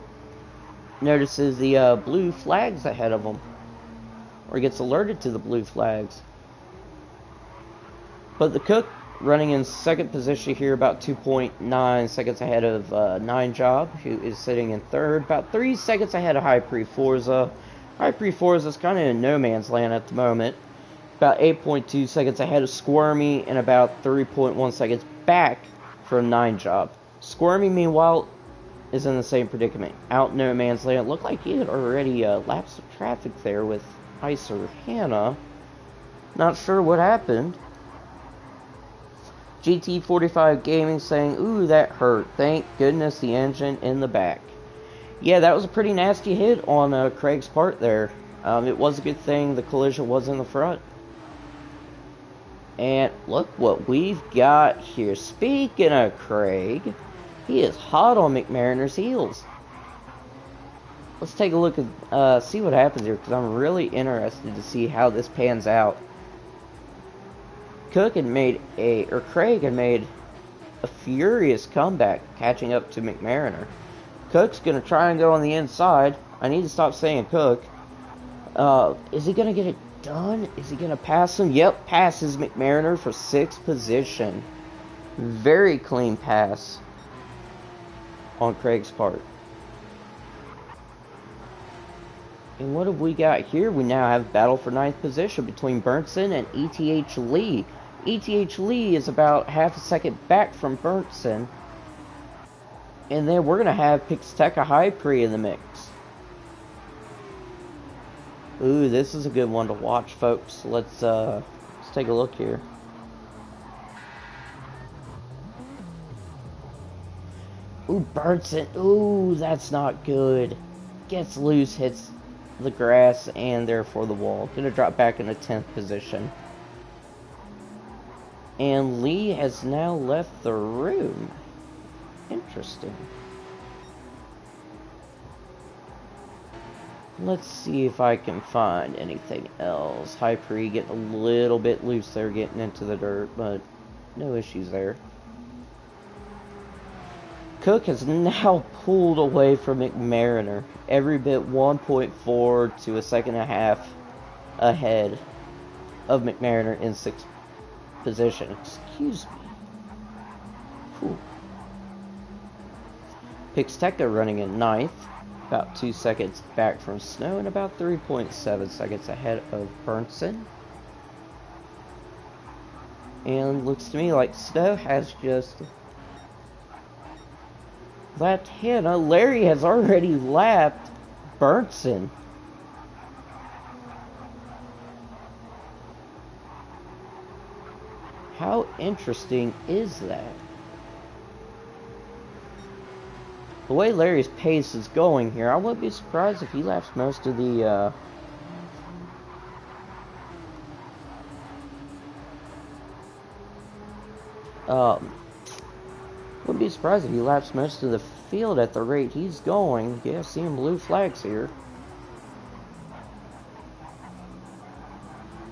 notices the blue flags ahead of them, or gets alerted to the blue flags. But the Cook running in 2nd position here, about 2.9 seconds ahead of 9 Job, who is sitting in 3rd, about 3 seconds ahead of High Pre Forza. High Pre Forza is kind of in no man's land at the moment, about 8.2 seconds ahead of Squirmy, and about 3.1 seconds back from 9 Job. Squirmy, meanwhile, is in the same predicament, out in no man's land. It looked like he had already lapsed the traffic there with ICER Hannah. Not sure what happened. GT45 Gaming saying, ooh, that hurt. Thank goodness the engine in the back. Yeah, that was a pretty nasty hit on Craig's part there. It was a good thing the collision was in the front. And look what we've got here. Speaking of Craig, he is hot on McMariner's heels. Let's take a look at, see what happens here, because I'm really interested to see how this pans out. Craig had made a furious comeback, catching up to McMariner. Cook's going to try and go on the inside. I need to stop saying Cook. Is he going to get it done? Is he going to pass him? Yep, passes McMariner for 6th position. Very clean pass on Craig's part. And what have we got here? We now have battle for 9th position between Burnson and ETH Lee. ETH Lee is about half a second back from Burnson. And then we're going to have Pixteca High Pre in the mix. Ooh, this is a good one to watch, folks. Let's take a look here. Ooh, Bertson. Ooh, that's not good. Gets loose, hits the grass, and therefore the wall. Gonna drop back in the 10th position. And Lee has now left the room. Interesting. Let's see if I can find anything else. Hyperi getting a little bit loose there, getting into the dirt, but no issues there. Cook has now pulled away from McMariner. Every bit 1.4 to a second and a half ahead of McMariner in 6th position. Excuse me. Whew. Pixteca running in 9th. About 2 seconds back from Snow and about 3.7 seconds ahead of Burnson. And looks to me like Snow has just lapped Hannah. Larry has already lapped Burnson. How interesting is that? The way Larry's pace is going here, I wouldn't be surprised if he laps most of the, wouldn't be surprised if he laps most of the field at the rate he's going. Yeah, seeing blue flags here.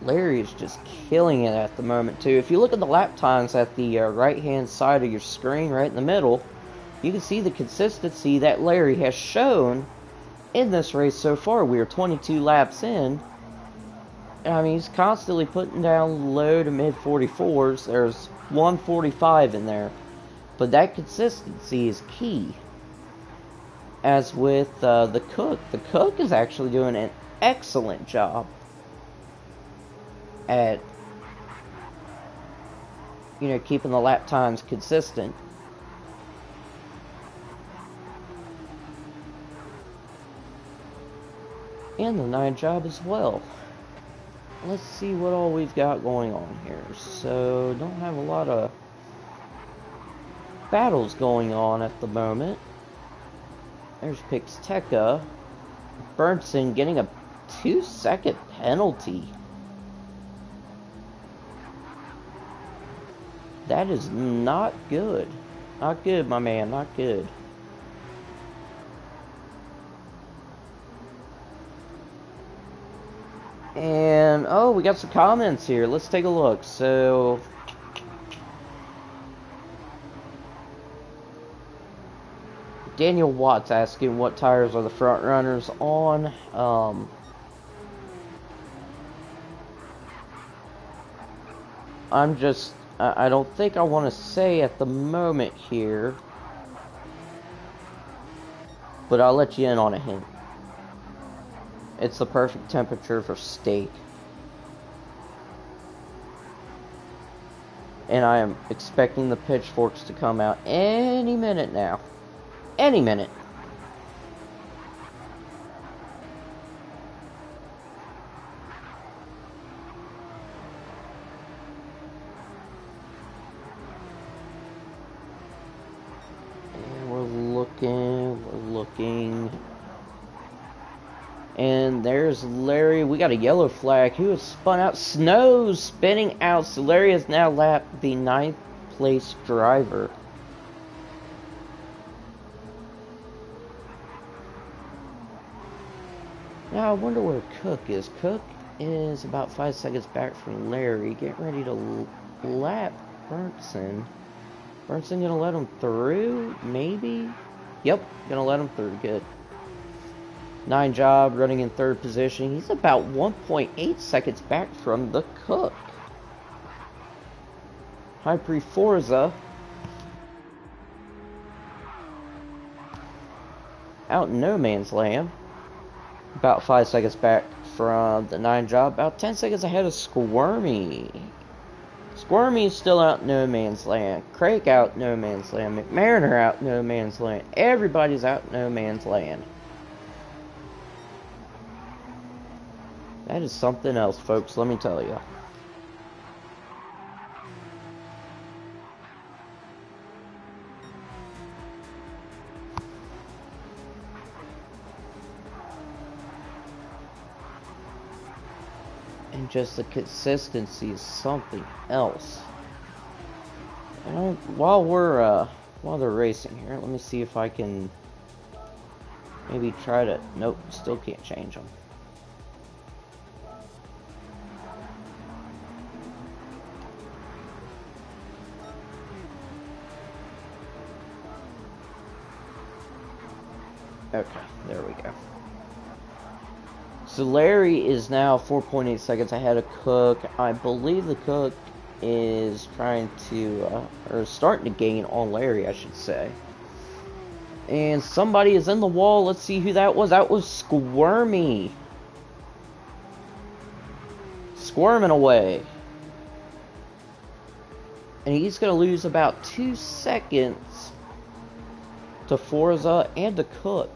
Larry is just killing it at the moment, too. If you look at the lap times at the right-hand side of your screen, right in the middle, you can see the consistency that Larry has shown in this race so far. We are 22 laps in. I mean, he's constantly putting down low to mid 44s. There's 145 in there. But that consistency is key. As with the Cook is actually doing an excellent job at, you know, keeping the lap times consistent. And the 9 job as well. Let's see what all we've got going on here. So, don't have a lot of battles going on at the moment. There's Pixteca. Burnson getting a 2-second penalty. That is not good. Not good, my man. Not good. And, oh, we got some comments here. Let's take a look. So, Daniel Watts asking what tires are the front runners on. I don't think I want to say at the moment here, but I'll let you in on a hint. It's the perfect temperature for steak. And I am expecting the pitchforks to come out any minute now. Any minute. And we're looking. And there's Larry. We got a yellow flag. Who has spun out? Snow's spinning out. So Larry has now lapped the 9th place driver. Now I wonder where Cook is. Cook is about 5 seconds back from Larry. Getting ready to lap Burnson. Burnson gonna let him through? Maybe? Yep, gonna let him through. Good. 9 job running in 3rd position. He's about 1.8 seconds back from the Cook. Hyperi Forza out in no man's land. About 5 seconds back from the 9 job. About 10 seconds ahead of Squirmy. Squirmy is still out in no man's land. Craig out in no man's land. McMariner out in no man's land. Everybody's out in no man's land. That is something else, folks, let me tell you. And just the consistency is something else. And while they're racing here, let me see if I can maybe try to, nope, still can't change them. Okay, there we go. So Larry is now 4.8 seconds ahead of Cook. I believe the Cook is trying to, or starting to gain on Larry, I should say. And somebody is in the wall. Let's see who that was. That was Squirmy. Squirming away. And he's going to lose about 2 seconds to Forza and to Cook.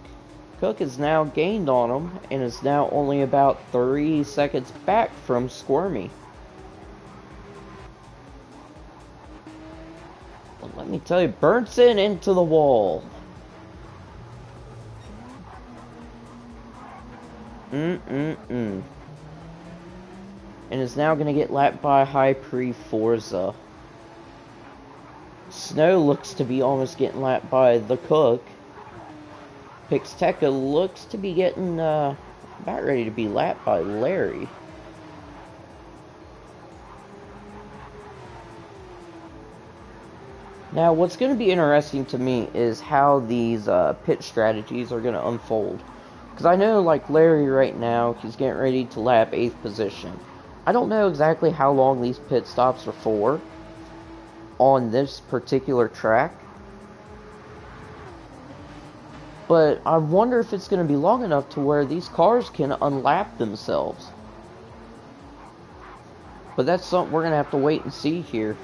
Cook has now gained on him and is now only about 3 seconds back from Squirmy. Well, let me tell you, Burnson into the wall. And is now going to get lapped by High Pre Forza. Snow looks to be almost getting lapped by the Cook. Pixteca looks to be getting about ready to be lapped by Larry. Now, what's going to be interesting to me is how these pit strategies are going to unfold. Because I know, like Larry right now, he's getting ready to lap 8th position. I don't know exactly how long these pit stops are for on this particular track. But I wonder if it's going to be long enough to where these cars can unlap themselves. But that's something we're going to have to wait and see here.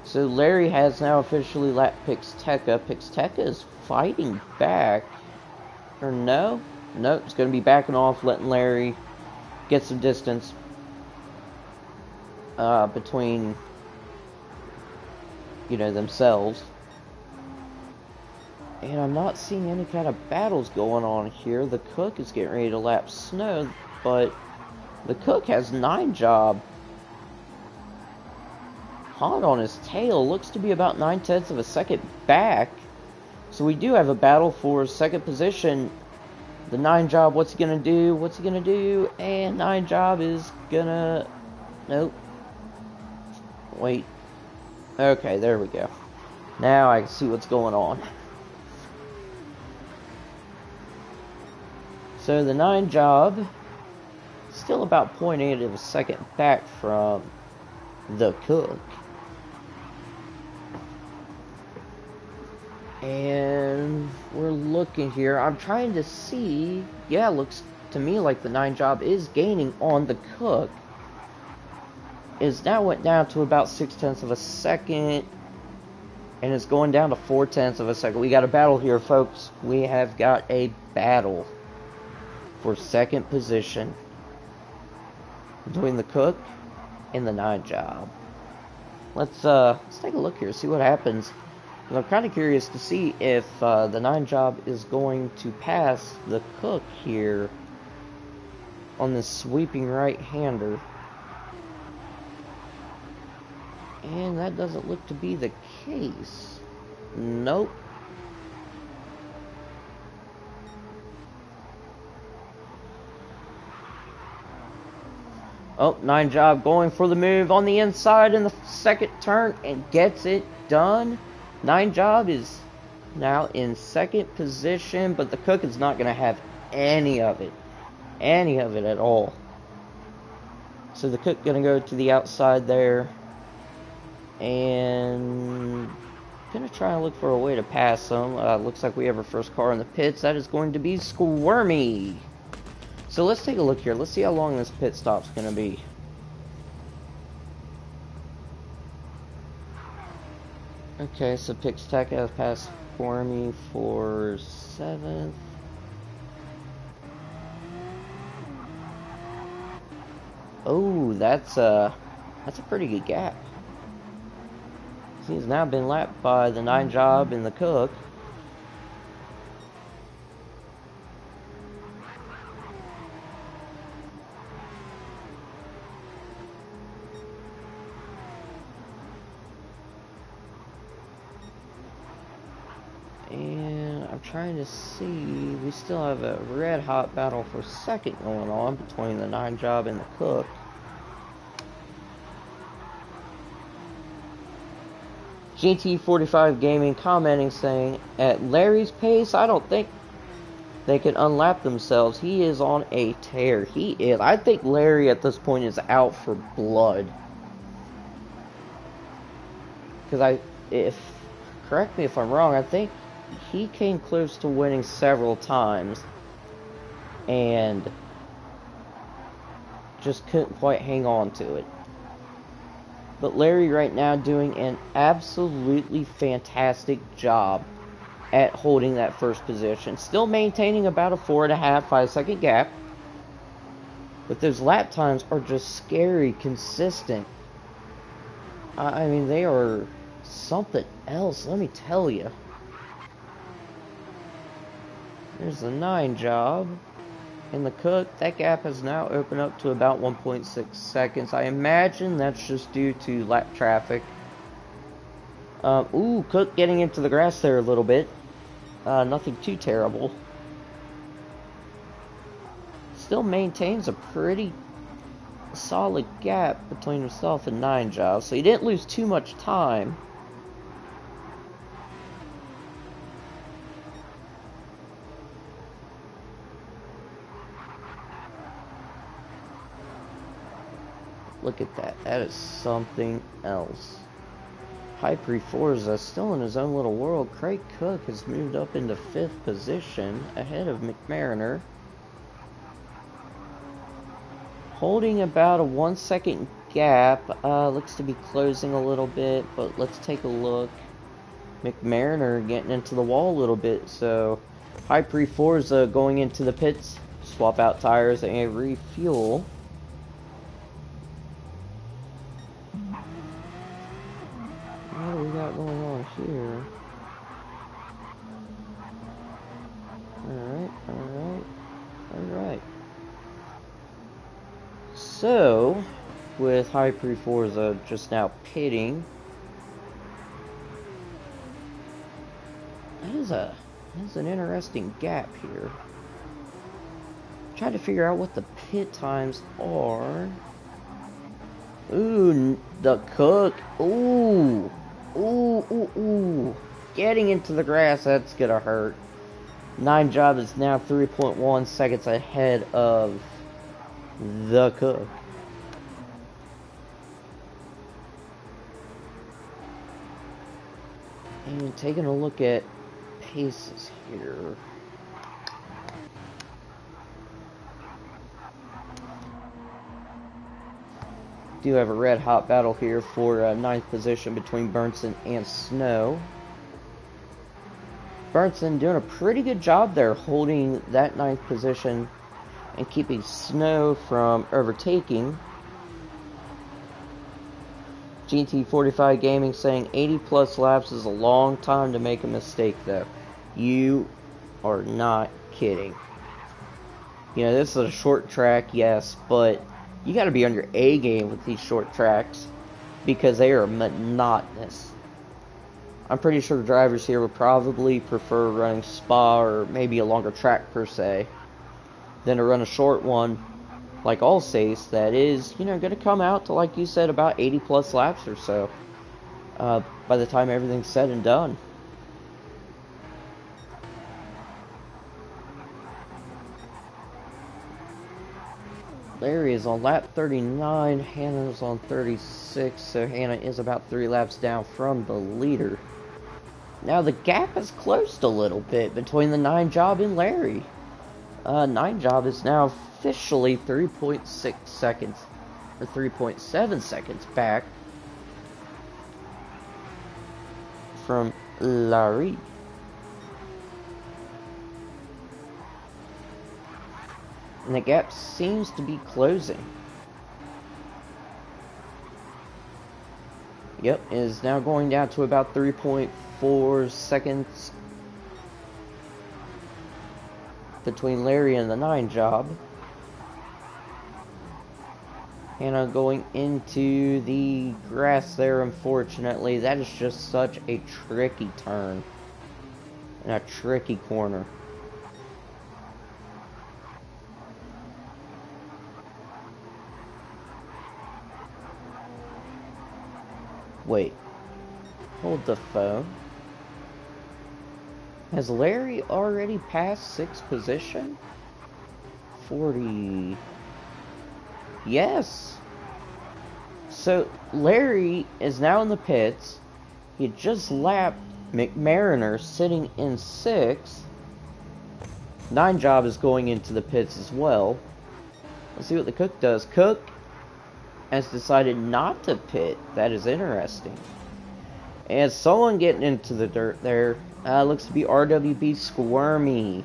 So Larry has now officially lapped Pixteca. Pixteca is fighting back. Or no? Nope, it's going to be backing off, letting Larry get some distance between, you know, themselves. And I'm not seeing any kind of battles going on here. The Cook is getting ready to lap Snow, but the Cook has 9 job. Hot on his tail, looks to be about 9/10 of a second back. So we do have a battle for second position. The 9 job, what's he gonna do? What's he gonna do? And 9 job is gonna, nope. Wait. Okay, there we go. Now I can see what's going on. So the 9 job, still about 0.8 of a second back from the Cook. And we're looking here. I'm trying to see. Yeah, looks to me like the 9 job is gaining on the Cook. Is now went down to about 0.6 of a second. And it's going down to 0.4 of a second. We got a battle here, folks. We have got a battle for second position between the Cook and the 9 job. Let's take a look here, see what happens. And I'm kind of curious to see if the 9 job is going to pass the Cook here on this sweeping right-hander. And that doesn't look to be the case. Nope. Oh, 9 job going for the move on the inside in the second turn and gets it done. 9 job is now in second position, but the Cook is not going to have any of it at all. So the Cook going to go to the outside there and going to try and look for a way to pass them. Looks like we have our first car in the pits. That is going to be Squirmy. So let's take a look here. Let's see how long this pit stop's going to be. Okay, so Pixteca has passed Squirmy for 7th. Oh, that's a pretty good gap. He's now been lapped by the 9 job and the Cook. And I'm trying to see, we still have a red hot battle for second going on between the 9 job and the Cook. GT45 Gaming commenting saying, at Larry's pace, I don't think they can unlap themselves. He is on a tear. He is. I think Larry at this point is out for blood. Because correct me if I'm wrong, I think he came close to winning several times and just couldn't quite hang on to it. But Larry right now doing an absolutely fantastic job at holding that first position. Still maintaining about a 4.5, 5 second gap. But those lap times are just scary consistent. I mean, they are something else, let me tell you. There's the 9 job. And the Cook, that gap has now opened up to about 1.6 seconds. I imagine that's just due to lap traffic. Ooh, Cook getting into the grass there a little bit. Nothing too terrible. Still maintains a pretty solid gap between himself and 9 job, so he didn't lose too much time. Look at that. That is something else. Hyper Forza still in his own little world. Craig Cook has moved up into 5th position ahead of McMariner. Holding about a 1 second gap. Looks to be closing a little bit, but let's take a look. McMariner getting into the wall a little bit, so Hyper Forza going into the pits, swap out tires and refuel. What do we got going on here? Alright. So, with Hyper Forza just now pitting, that's an interesting gap here. Trying to figure out what the pit times are. Ooh, the Cook. Ooh. Getting into the grass, that's gonna hurt. 9 job is now 3.1 seconds ahead of the Cook. And taking a look at paces here. Do have a red hot battle here for 9th position between Burnson and Snow. Burnson doing a pretty good job there holding that 9th position and keeping Snow from overtaking. GT45 Gaming saying 80 plus laps is a long time to make a mistake though. You are not kidding. You know, this is a short track, yes, but you got to be on your A game with these short tracks because they are monotonous. I'm pretty sure drivers here would probably prefer running Spa or maybe a longer track per se than to run a short one like Alsace that is, you know, going to come out to, like you said, about 80 plus laps or so by the time everything's said and done. Larry is on lap 39, Hannah is on 36, so Hannah is about 3 laps down from the leader. Now the gap has closed a little bit between the 9 job and Larry. 9 job is now officially 3.6 seconds, or 3.7 seconds back from Larry. And the gap seems to be closing. Yep, is now going down to about 3.4 seconds between Larry and the 9 job. Hannah going into the grass there, unfortunately. That is just such a tricky turn. And a tricky corner. Wait. Hold the phone. Has Larry already passed 6th position? 40... Yes! So, Larry is now in the pits. He just lapped McMariner sitting in 6th. 9 job is going into the pits as well. Let's see what the Cook does. Cook has decided not to pit. That is interesting. And someone getting into the dirt there. Looks to be RWB Squirmy.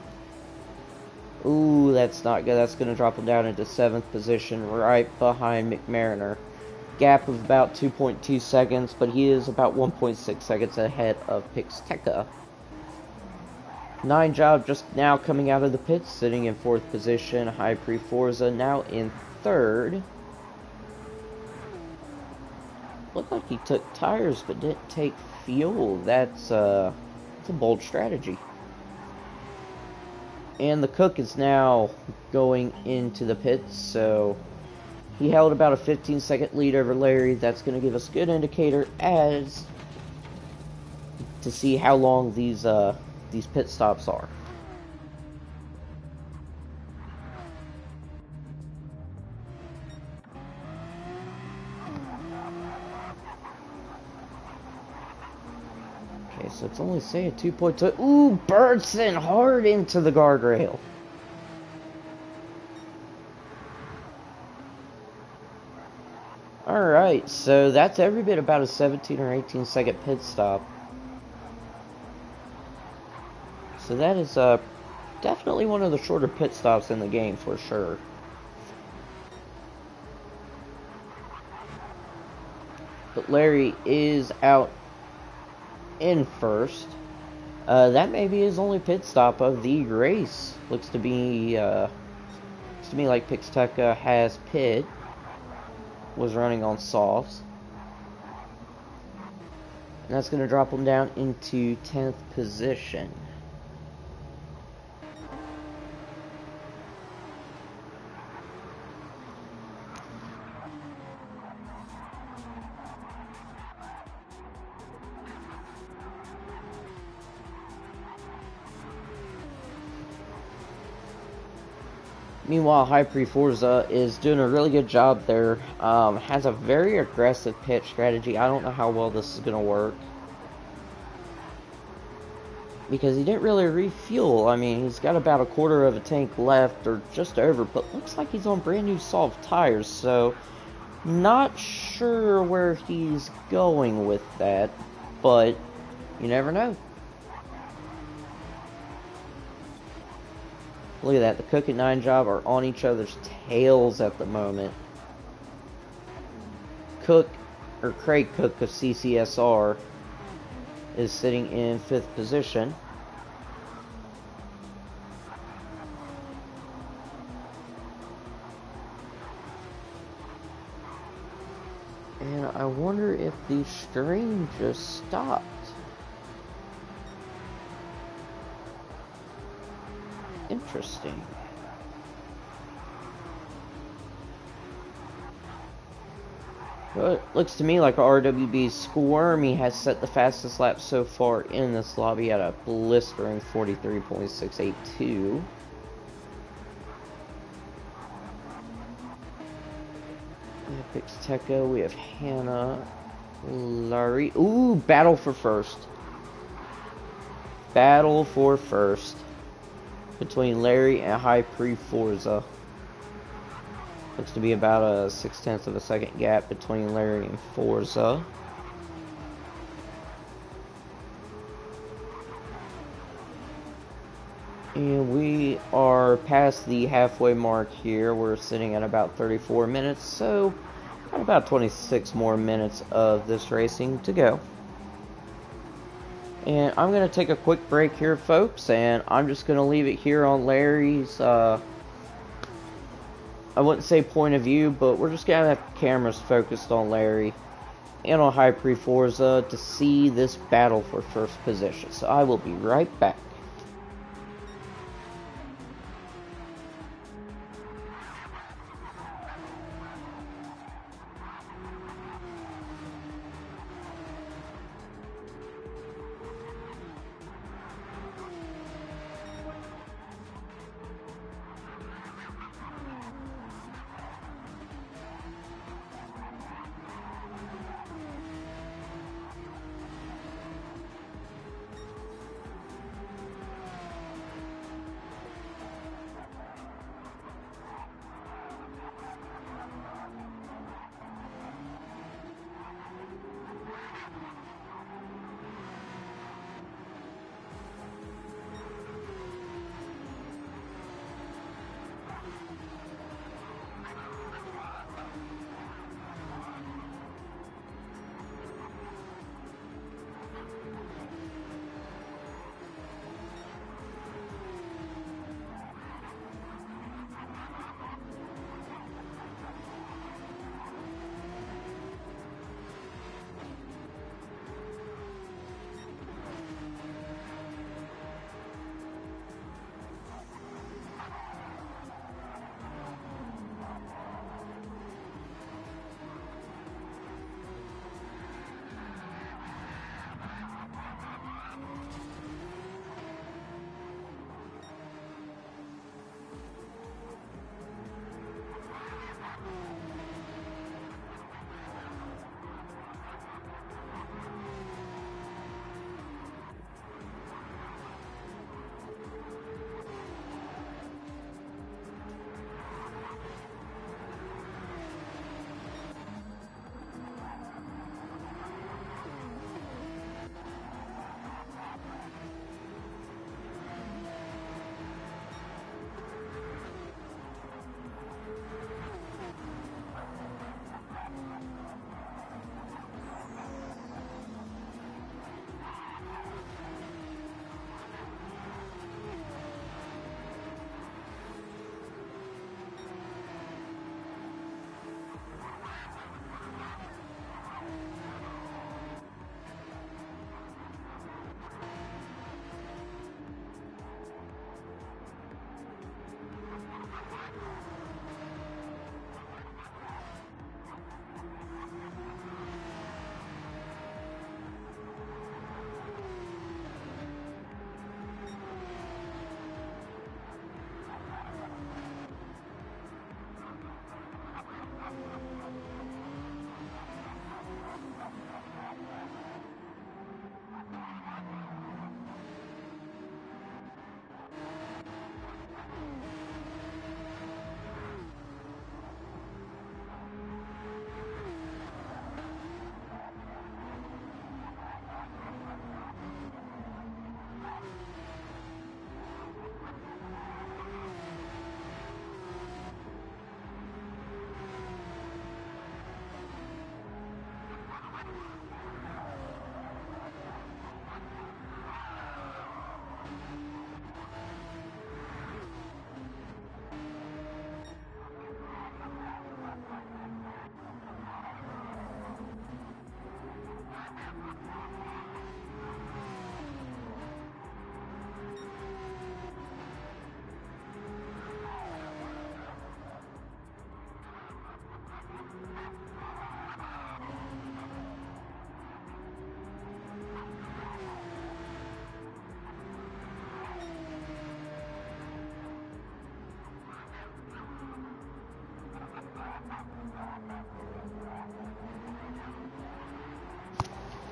Ooh, that's not good. That's going to drop him down into 7th position, right behind McMariner. Gap of about 2.2 seconds, but he is about 1.6 seconds ahead of Pixteca. 9 job just now coming out of the pits, sitting in 4th position. High Pre Forza now in 3rd. Looked like he took tires, but didn't take fuel. That's a bold strategy. And the Cook is now going into the pits, so he held about a 15-second lead over Larry. That's going to give us a good indicator as to see how long these pit stops are. Okay, so it's only saying 2.2. Ooh, Birdson hard into the guardrail. Alright, so that's every bit about a 17 or 18 second pit stop. So that is definitely one of the shorter pit stops in the game for sure. But Larry is out in 1st. That may be his only pit stop of the race. Looks to me like Pixteca has pit. Was running on softs. And that's going to drop him down into 10th position. Meanwhile, High Pre Forza is doing a really good job there. Has a very aggressive pit strategy. I don't know how well this is going to work. Because he didn't really refuel. I mean, he's got about a quarter of a tank left, or just over, but looks like he's on brand new soft tires, so not sure where he's going with that, but you never know. Look at that, the Cook and 9 job are on each other's tails at the moment. Craig Cook of CCSR is sitting in 5th position. And I wonder if the stream just stopped. Interesting. Well, it looks to me like RWB Squirmy has set the fastest lap so far in this lobby at a blistering 43.682. Pixteca, we have Hannah, Larry. Ooh, battle for first. Battle for first between Larry and High Pre Forza. Looks to be about a 0.6 of a second gap between Larry and Forza. And we are past the halfway mark here. We're sitting at about 34 minutes, so Got about 26 more minutes of this racing to go. And I'm going to take a quick break here, folks, and I'm just going to leave it here on Larry's, I wouldn't say point of view, but we're just going to have cameras focused on Larry and on High Pre Forza to see this battle for first position. So I will be right back.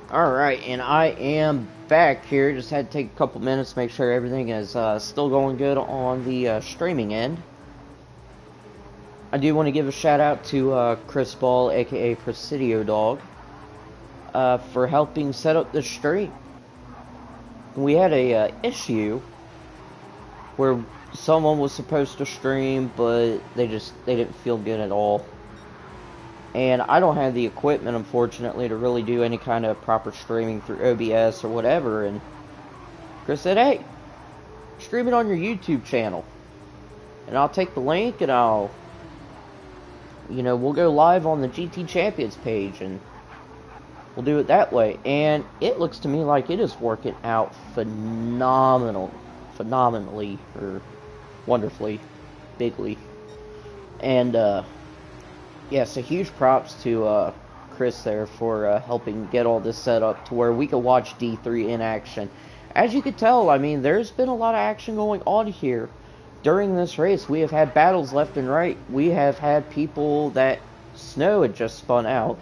Alright, and I am back here. Just had to take a couple minutes to make sure everything is still going good on the streaming end. I do want to give a shout out to Chris Ball, aka Presidio Dog, for helping set up the stream. We had a issue where someone was supposed to stream, but they didn't feel good at all. And I don't have the equipment, unfortunately, to really do any kind of proper streaming through OBS or whatever. And Chris said, hey, stream it on your YouTube channel. And I'll take the link and I'll, we'll go live on the GT Champions page and we'll do it that way. And it looks to me like it is working out phenomenally, or wonderfully, bigly. And, yeah, so huge props to Chris there for helping get all this set up to where we could watch D3 in action. As you could tell, I mean, there's been a lot of action going on here. During this race, we have had battles left and right. We have had people that Snow had just spun out.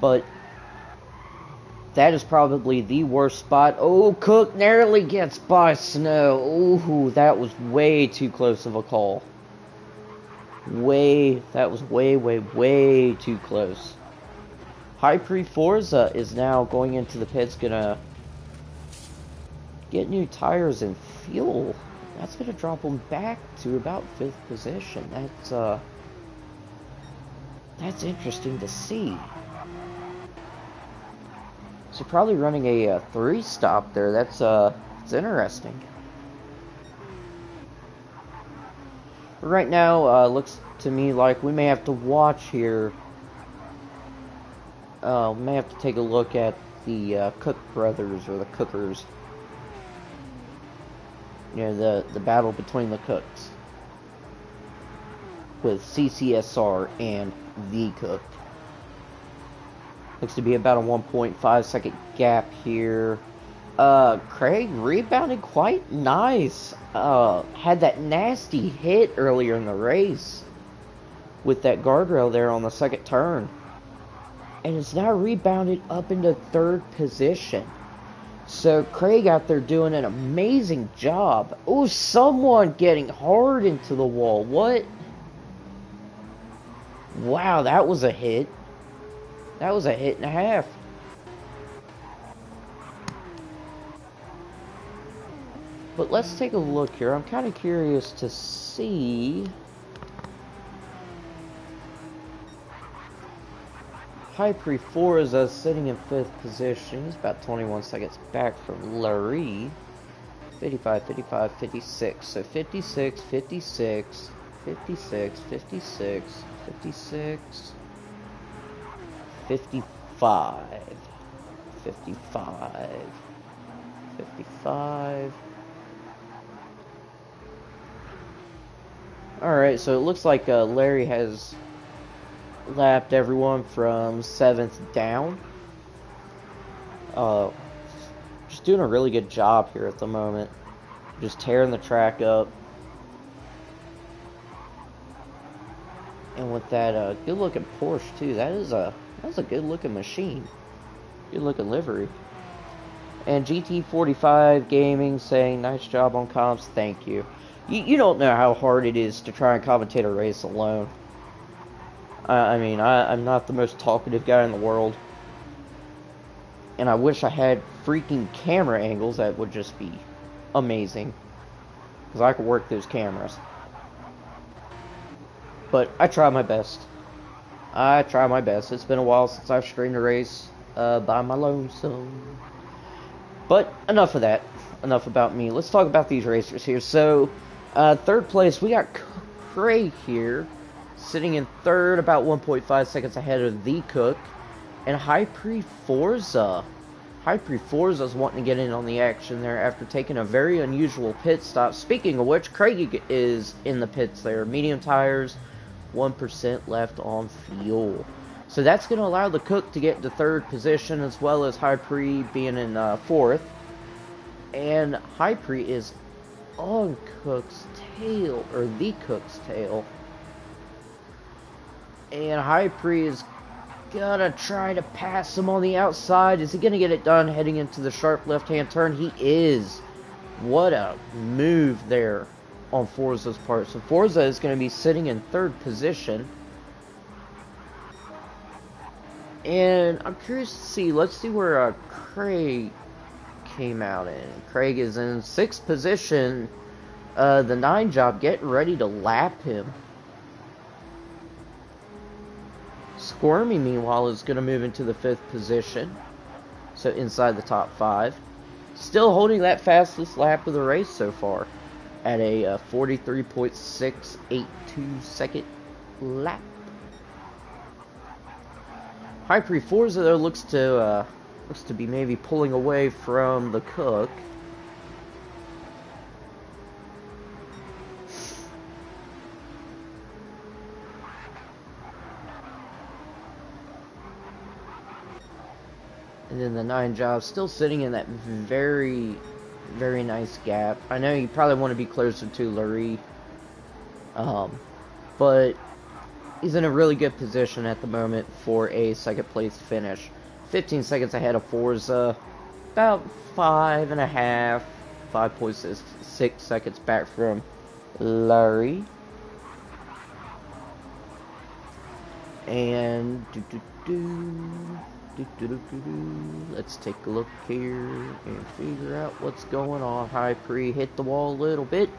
But that is probably the worst spot. Oh, Cook narrowly gets by Snow. Ooh, that was way too close of a call. That was way too close. High Pre Forza is now going into the pits, gonna get new tires and fuel. That's gonna drop them back to about 5th position. That's interesting to see. So probably running a 3-stop there. That's interesting. But right now, looks to me like we may have to watch here. May have to take a look at the Cook brothers, or the Cookers. The battle between the Cooks. With CCSR and the Cook. Looks to be about a 1.5 second gap here. Craig rebounded quite nice. Had that nasty hit earlier in the race with that guardrail there on the second turn. And it's now rebounded up into 3rd position. So Craig out there doing an amazing job. Oh, someone getting hard into the wall. What? Wow, that was a hit. That was a hit and a half. But let's take a look here. I'm kind of curious to see. High Pre Forza sitting in 5th position. He's about 21 seconds back from Larry. 55, 55, 56. So 56, 56, 56, 56, 56, 55, 55, 55. Alright, so it looks like Larry has lapped everyone from 7th down. Just doing a really good job here at the moment. Just tearing the track up. And with that good looking Porsche too. That's a good looking machine. Good looking livery. And GT45 Gaming saying, nice job on comps, thank you. You don't know how hard it is to try and commentate a race alone. I mean, I'm not the most talkative guy in the world. And I wish I had freaking camera angles that would just be amazing. Because I could work those cameras. But I try my best. It's been a while since I've streamed a race by my lonesome. But enough of that. Enough about me. Let's talk about these racers here. So, 3rd place, we got Craig here. Sitting in 3rd, about 1.5 seconds ahead of the Cook. And High Pre Forza. High Pre Forza's wanting to get in on the action there after taking a very unusual pit stop. Speaking of which, Craig is in the pits there. Medium tires, 1% left on fuel. So that's going to allow the Cook to get into 3rd position, as well as High Pre being in 4th. And High Pre is on Cook's tail, or the Cook's tail. And High Pre is gonna try to pass him on the outside. Is he gonna get it done heading into the sharp left-hand turn? He is. What a move there on Forza's part. So Forza is gonna be sitting in 3rd position. And I'm curious to see. Let's see where Craig came out in. Craig is in 6th position. The 9 job getting ready to lap him. Squirmy, meanwhile, is going to move into the 5th position. So inside the top 5. Still holding that fastest lap of the race so far. At a 43.682 second lap. Hyper Forza, though, looks to be maybe pulling away from the Cook. And then the 9 Jobs still sitting in that very, very nice gap. I know you probably want to be closer to Lurie. But he's in a really good position at the moment for a 2nd place finish. 15 seconds ahead of Forza. About 5.6 seconds back from Lurie. And let's take a look here and figure out what's going on. Hyper hit the wall a little bit,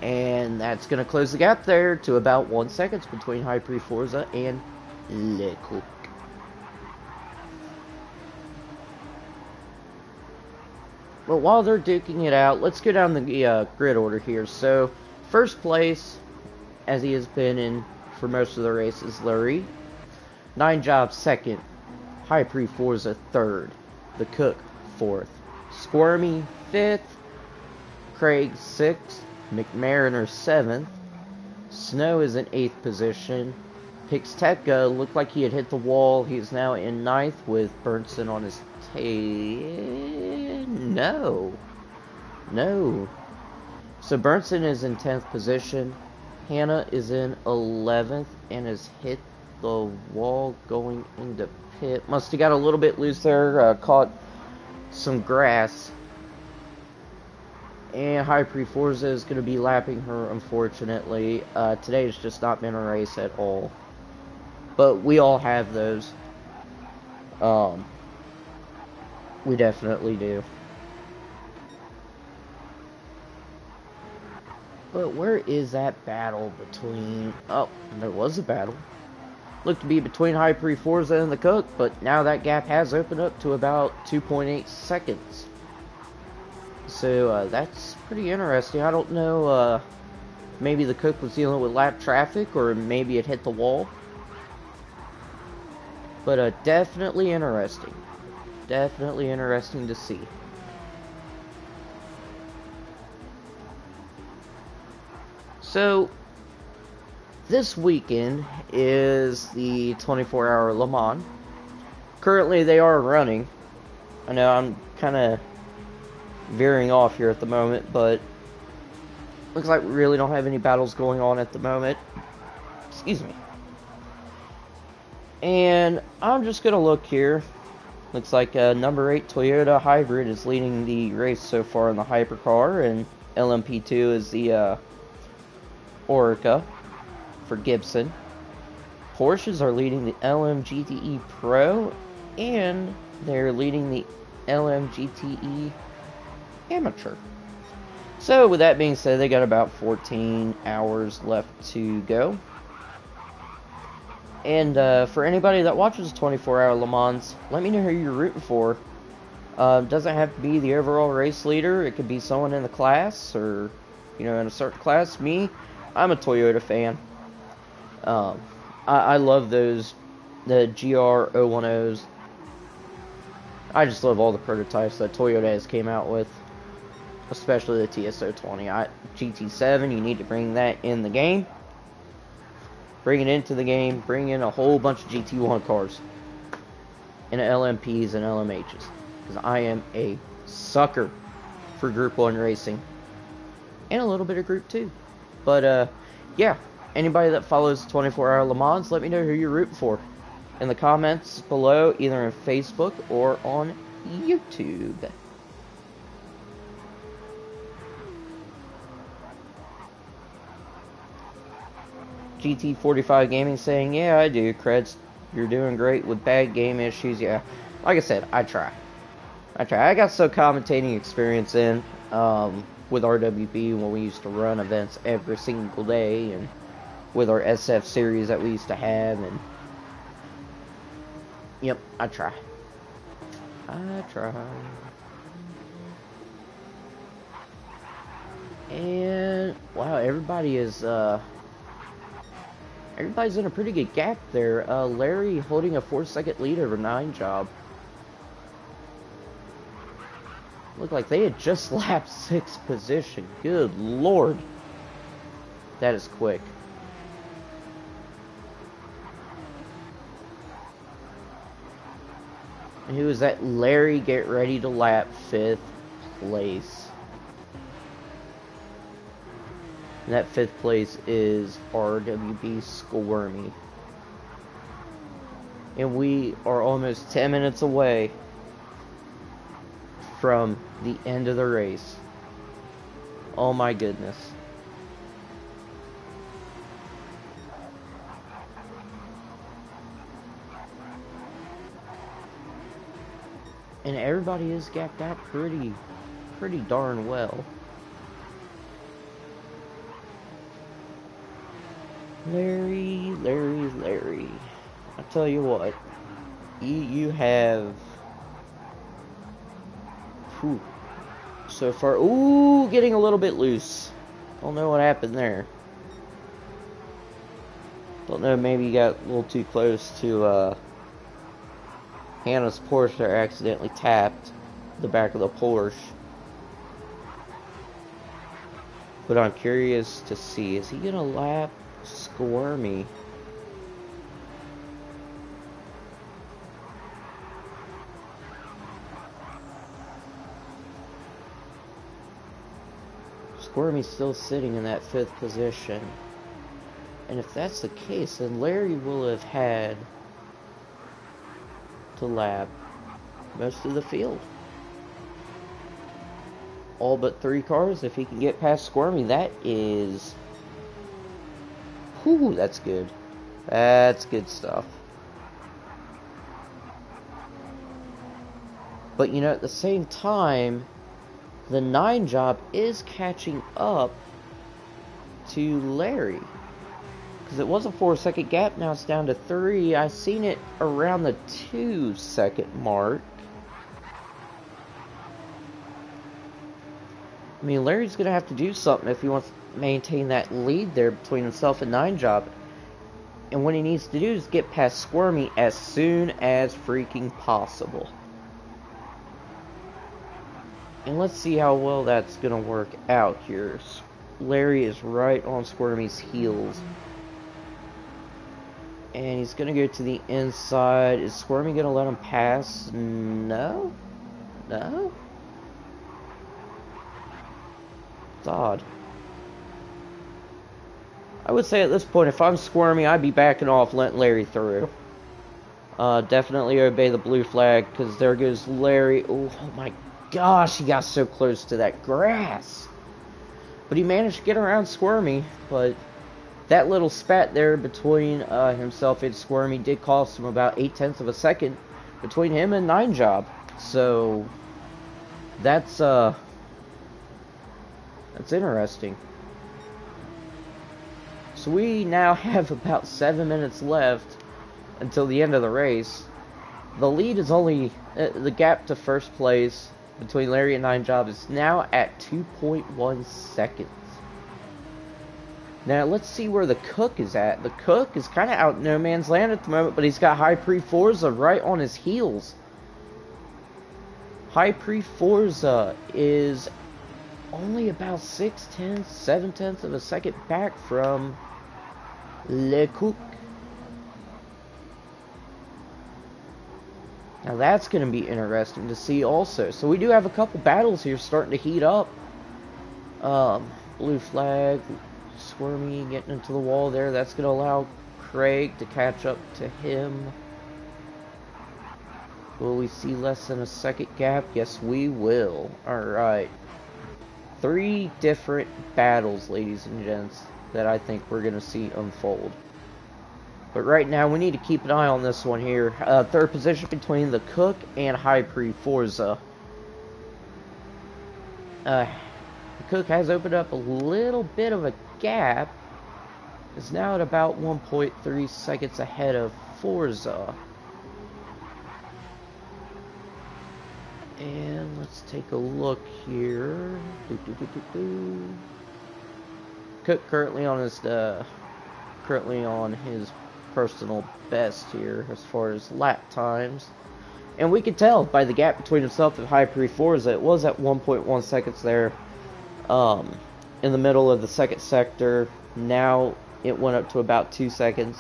and that's going to close the gap there to about 1 second between Hyper Forza and Leclerc. But while they're duking it out, let's go down the grid order here. So, first place, as he has been in for most of the race, is Lurie. 9 Jobs 2nd. Hyper Forza 3rd. The Cook 4th. Squirmy 5th. Craig 6th. McMariner 7th. Snow is in 8th position. Pixteca looked like he had hit the wall. He's now in 9th with Burnson on his tail. No. So Burnson is in 10th position. Hannah is in 11th and has hit the wall going into pit. Must have got a little bit loose there. Caught some grass. And Hyper Forza is going to be lapping her, unfortunately. Today has just not been a race at all. But we all have those. We definitely do. But where is that battle between... Oh, there was a battle. Looked to be between Hyper Forza and the Cook, but now that gap has opened up to about 2.8 seconds. So, that's pretty interesting. I don't know, maybe the Cook was dealing with lap traffic, or maybe it hit the wall. But, definitely interesting. Definitely interesting to see. So, this weekend is the 24-hour Le Mans. Currently, they are running. I know I'm kind of veering off here at the moment, but looks like we really don't have any battles going on at the moment. Excuse me. And I'm just going to look here. Looks like number 8 Toyota Hybrid is leading the race so far in the hypercar, and LMP2 is the Orica for Gibson. Porsches are leading the LMGTE Pro, and they're leading the LMGTE Amateur. So with that being said, they got about 14 hours left to go. And for anybody that watches 24-hour Le Mans, let me know who you're rooting for. Doesn't have to be the overall race leader. It could be someone in the class, or in a certain class. Me, I'm a Toyota fan. I love the GR010s. I just love all the prototypes that Toyota has came out with, especially the TS020. GT7, you need to bring that in the game. Bring it into the game. Bring in a whole bunch of GT1 cars and LMPs and LMHs, because I am a sucker for Group 1 racing and a little bit of Group 2. But yeah, anybody that follows 24-hour Le Mans, let me know who you're rooting for in the comments below, either on Facebook or on YouTube. GT45 Gaming saying, yeah, I do, Creds. You're doing great with bad game issues. Yeah, like I said, I try. I got some commentating experience in with RWB when we used to run events every single day, and with our SF series that we used to have, and Yep, I try. I try. And wow, everybody's in a pretty good gap there. Larry holding a 4-second lead over 9 Job. Looked like they had just lapped 6th position. Good lord. That is quick. And who is that? Larry, get ready to lap 5th place. And that 5th place is RWB Squirmy. And we are almost 10 minutes away from the end of the race. Oh my goodness. And everybody is gapped out pretty darn well. Larry. I tell you what, you have so far. Ooh, getting a little bit loose. Don't know what happened there. Don't know, maybe you got a little too close to Hannah's Porsche there, accidentally tapped the back of the Porsche. But I'm curious to see, is he gonna lap Squirmy? Squirmy's still sitting in that 5th position. And if that's the case, then Larry will have had to lap most of the field. All but 3 cars. If he can get past Squirmy, that is... whew, that's good. That's good stuff. But you know, at the same time, the 9 Job is catching up to Larry. Because it was a 4-second gap, now it's down to 3. I seen it around the 2-second mark. I mean, Larry's going to have to do something if he wants to maintain that lead there between himself and 9 Job. And what he needs to do is get past Squirmy as soon as freaking possible. And let's see how well that's going to work out here. Larry is right on Squirmy's heels. And he's going to go to the inside. Is Squirmy going to let him pass? No? No? It's odd. I would say at this point, if I'm Squirmy, I'd be backing off, letting Larry through. Definitely obey the blue flag, because there goes Larry. Oh my gosh, he got so close to that grass. But he managed to get around Squirmy, but that little spat there between himself and Squirmy did cost him about 0.8 of a second between him and 9 Job. So that's interesting. So we now have about 7 minutes left until the end of the race. The lead is only the gap to first place between Larry and 9 Job is now at 2.1 seconds. Now let's see where the Cook is at. The Cook is kind of out in no man's land at the moment, but he's got High Pre Forza right on his heels. High Pre Forza is only about 7/10 of a second back from Le Cook. Now that's going to be interesting to see also. So we do have a couple battles here starting to heat up. Blue flag, Squirmy getting into the wall there. That's going to allow Craig to catch up to him. Will we see less than a second gap? Yes, we will. Alright. 3 different battles, ladies and gents, that I think we're going to see unfold. But right now, we need to keep an eye on this one here. 3rd position between the Cook and High Pre Forza. The Cook has opened up a little bit of a gap. It's now at about 1.3 seconds ahead of Forza. And let's take a look here. Cook currently on his personal best here as far as lap times. And we could tell by the gap between himself and High Pre Forza, it was at 1.1 seconds there in the middle of the second sector. Now it went up to about 2 seconds,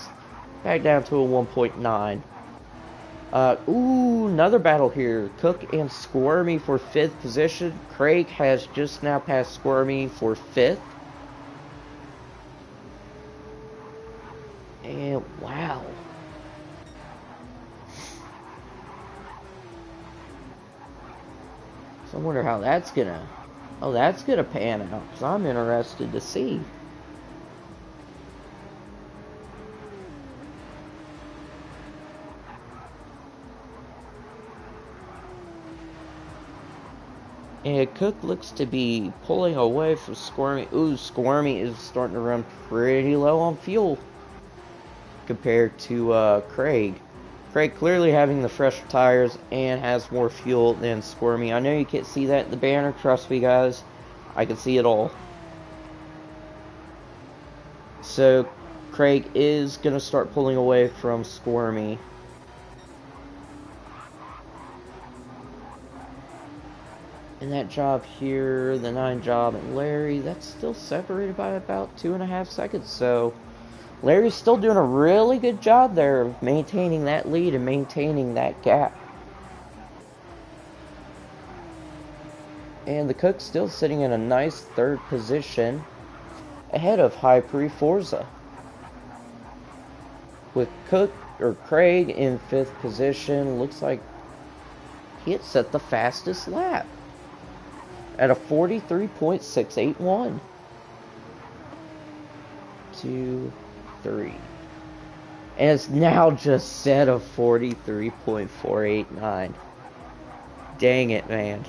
back down to a 1.9. Ooh, another battle here. Cook and Squirmy for 5th position. Craig has just now passed Squirmy for 5th. And wow. So I wonder how that's gonna pan out, because I'm interested to see. And Cook looks to be pulling away from Squirmy. Ooh, Squirmy is starting to run pretty low on fuel compared to Craig. Craig clearly having the fresher tires and has more fuel than Squirmy. I know you can't see that in the banner, trust me guys. I can see it all. So Craig is going to start pulling away from Squirmy. And that job here, the 9 job, and Larry, that's still separated by about 2.5 seconds. So Larry's still doing a really good job there of maintaining that lead and maintaining that gap. And the Cook's still sitting in a nice 3rd position ahead of High Pre Forza. With Craig in 5th position, looks like he had set the fastest lap at a 43.681. 2, 3. And it's now just set a 43.489. Dang it, man.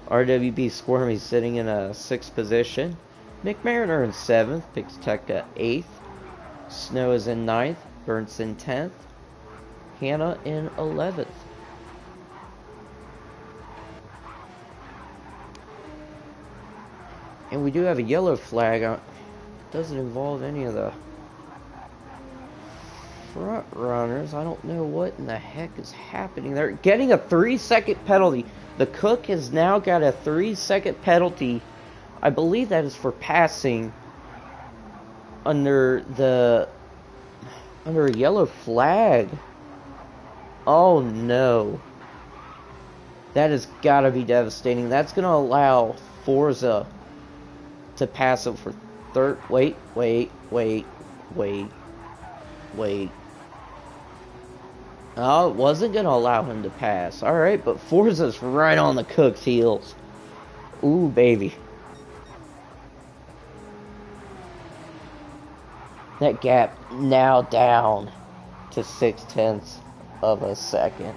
RWB Squirmy sitting in a 6th position. Nick Mariner in 7th. Pix Tekka 8th. Snow is in 9th. Burns in 10th. Hannah in 11th. And we do have a yellow flag. It doesn't involve any of the front runners. I don't know what in the heck is happening. They're getting a 3-second penalty. The Cook has now got a 3-second penalty. I believe that is for passing under a yellow flag. Oh no. That has got to be devastating. That's going to allow Forza to pass him for third. Wait. Oh, it wasn't going to allow him to pass. Alright, but Forza's right on the Cook's heels. Ooh, baby. That gap now down to 0.6 of a second.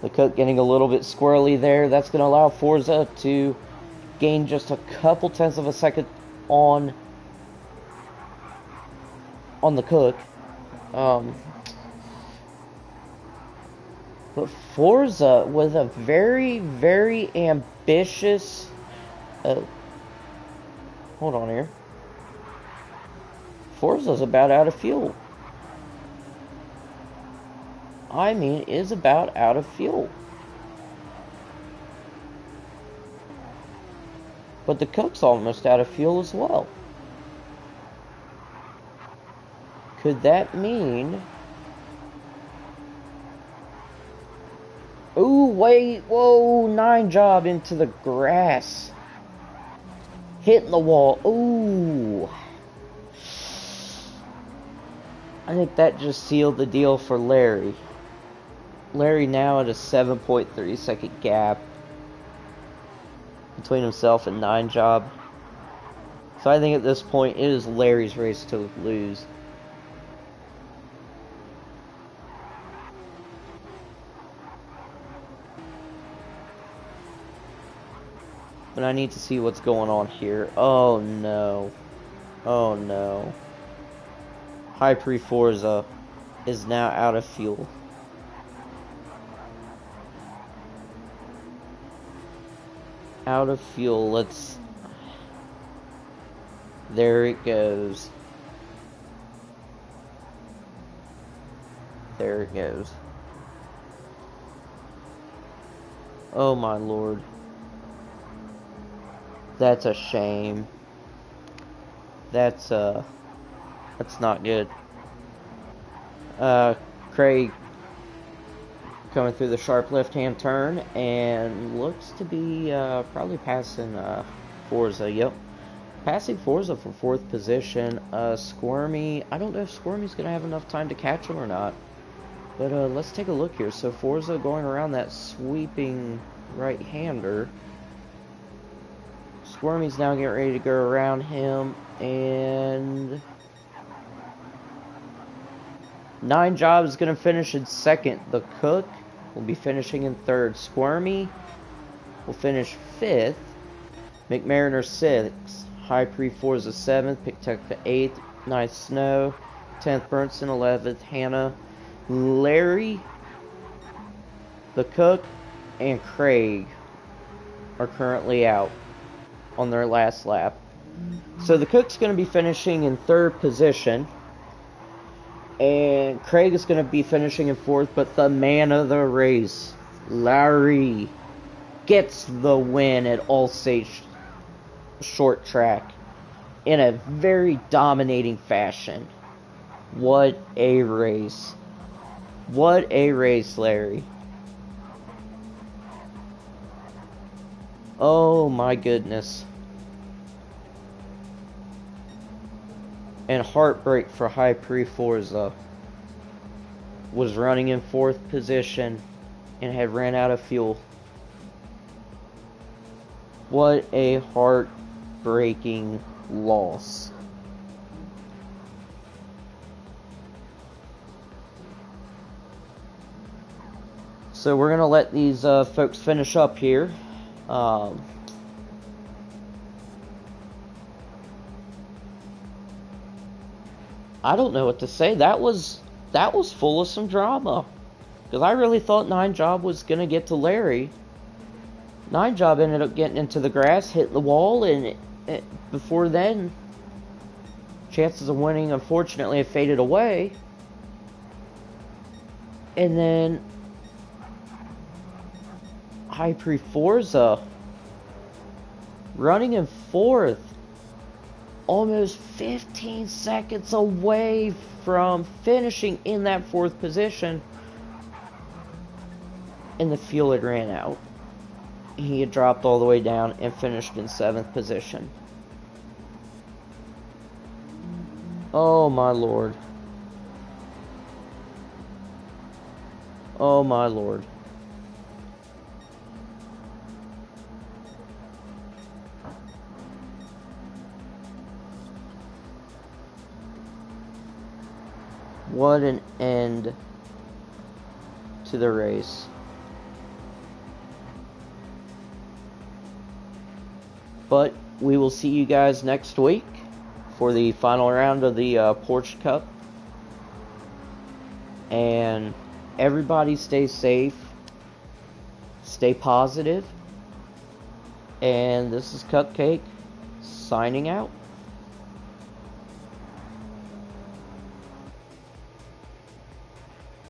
The Cook getting a little bit squirrely there. That's going to allow Forza to gain just a couple tenths of a second on the Cook. But Forza with a very, very ambitious... hold on here. Forza's about out of fuel. I mean, is about out of fuel. But the Cook's almost out of fuel as well. Could that mean... Ooh, wait, whoa, 9 job into the grass. Hitting the wall, ooh. I think that just sealed the deal for Larry. Larry now at a 7.3 second gap between himself and 9 job. So I think at this point it is Larry's race to lose. But I need to see what's going on here. Oh no. Oh no. High Pre Forza is now out of fuel. out of fuel. Let's... There it goes. There it goes. Oh my lord. That's a shame. That's not good. Craig coming through the sharp left-hand turn and looks to be probably passing Forza. Yep, passing Forza for 4th position. Squirmy, I don't know if Squirmy's gonna have enough time to catch him or not, but let's take a look here. So Forza going around that sweeping right-hander. Squirmy's now getting ready to go around him, and 9 Job is going to finish in 2nd. The Cook will be finishing in 3rd. Squirmy will finish 5th. McMariner 6th. High Pre Forza 7th. Pictecta 8th. Nice Snow 10th. Burnson 11th. Hannah, Larry, the Cook, and Craig are currently out on their last lap. So the Cook's going to be finishing in 3rd position, and Craig is going to be finishing in 4th, but the man of the race, Larry, gets the win at Allstate Short Track in a very dominating fashion. What a race. What a race, Larry. Oh my goodness. And heartbreak for High Pre Forza. Was running in 4th position and had ran out of fuel. What a heartbreaking loss. So we're going to let these folks finish up here. I don't know what to say. That was full of some drama, because I really thought 9 Job was gonna get to Larry. 9 Job ended up getting into the grass, hit the wall, and before then, chances of winning unfortunately have faded away. And then High Pre Forza running in 4th, almost 15 seconds away from finishing in that 4th position, and the fuel had ran out. He had dropped all the way down and finished in 7th position. Oh my lord. Oh my lord. What an end to the race. But we will see you guys next week for the final round of the Porsche Cup. And everybody stay safe, stay positive, and this is Cupcake signing out.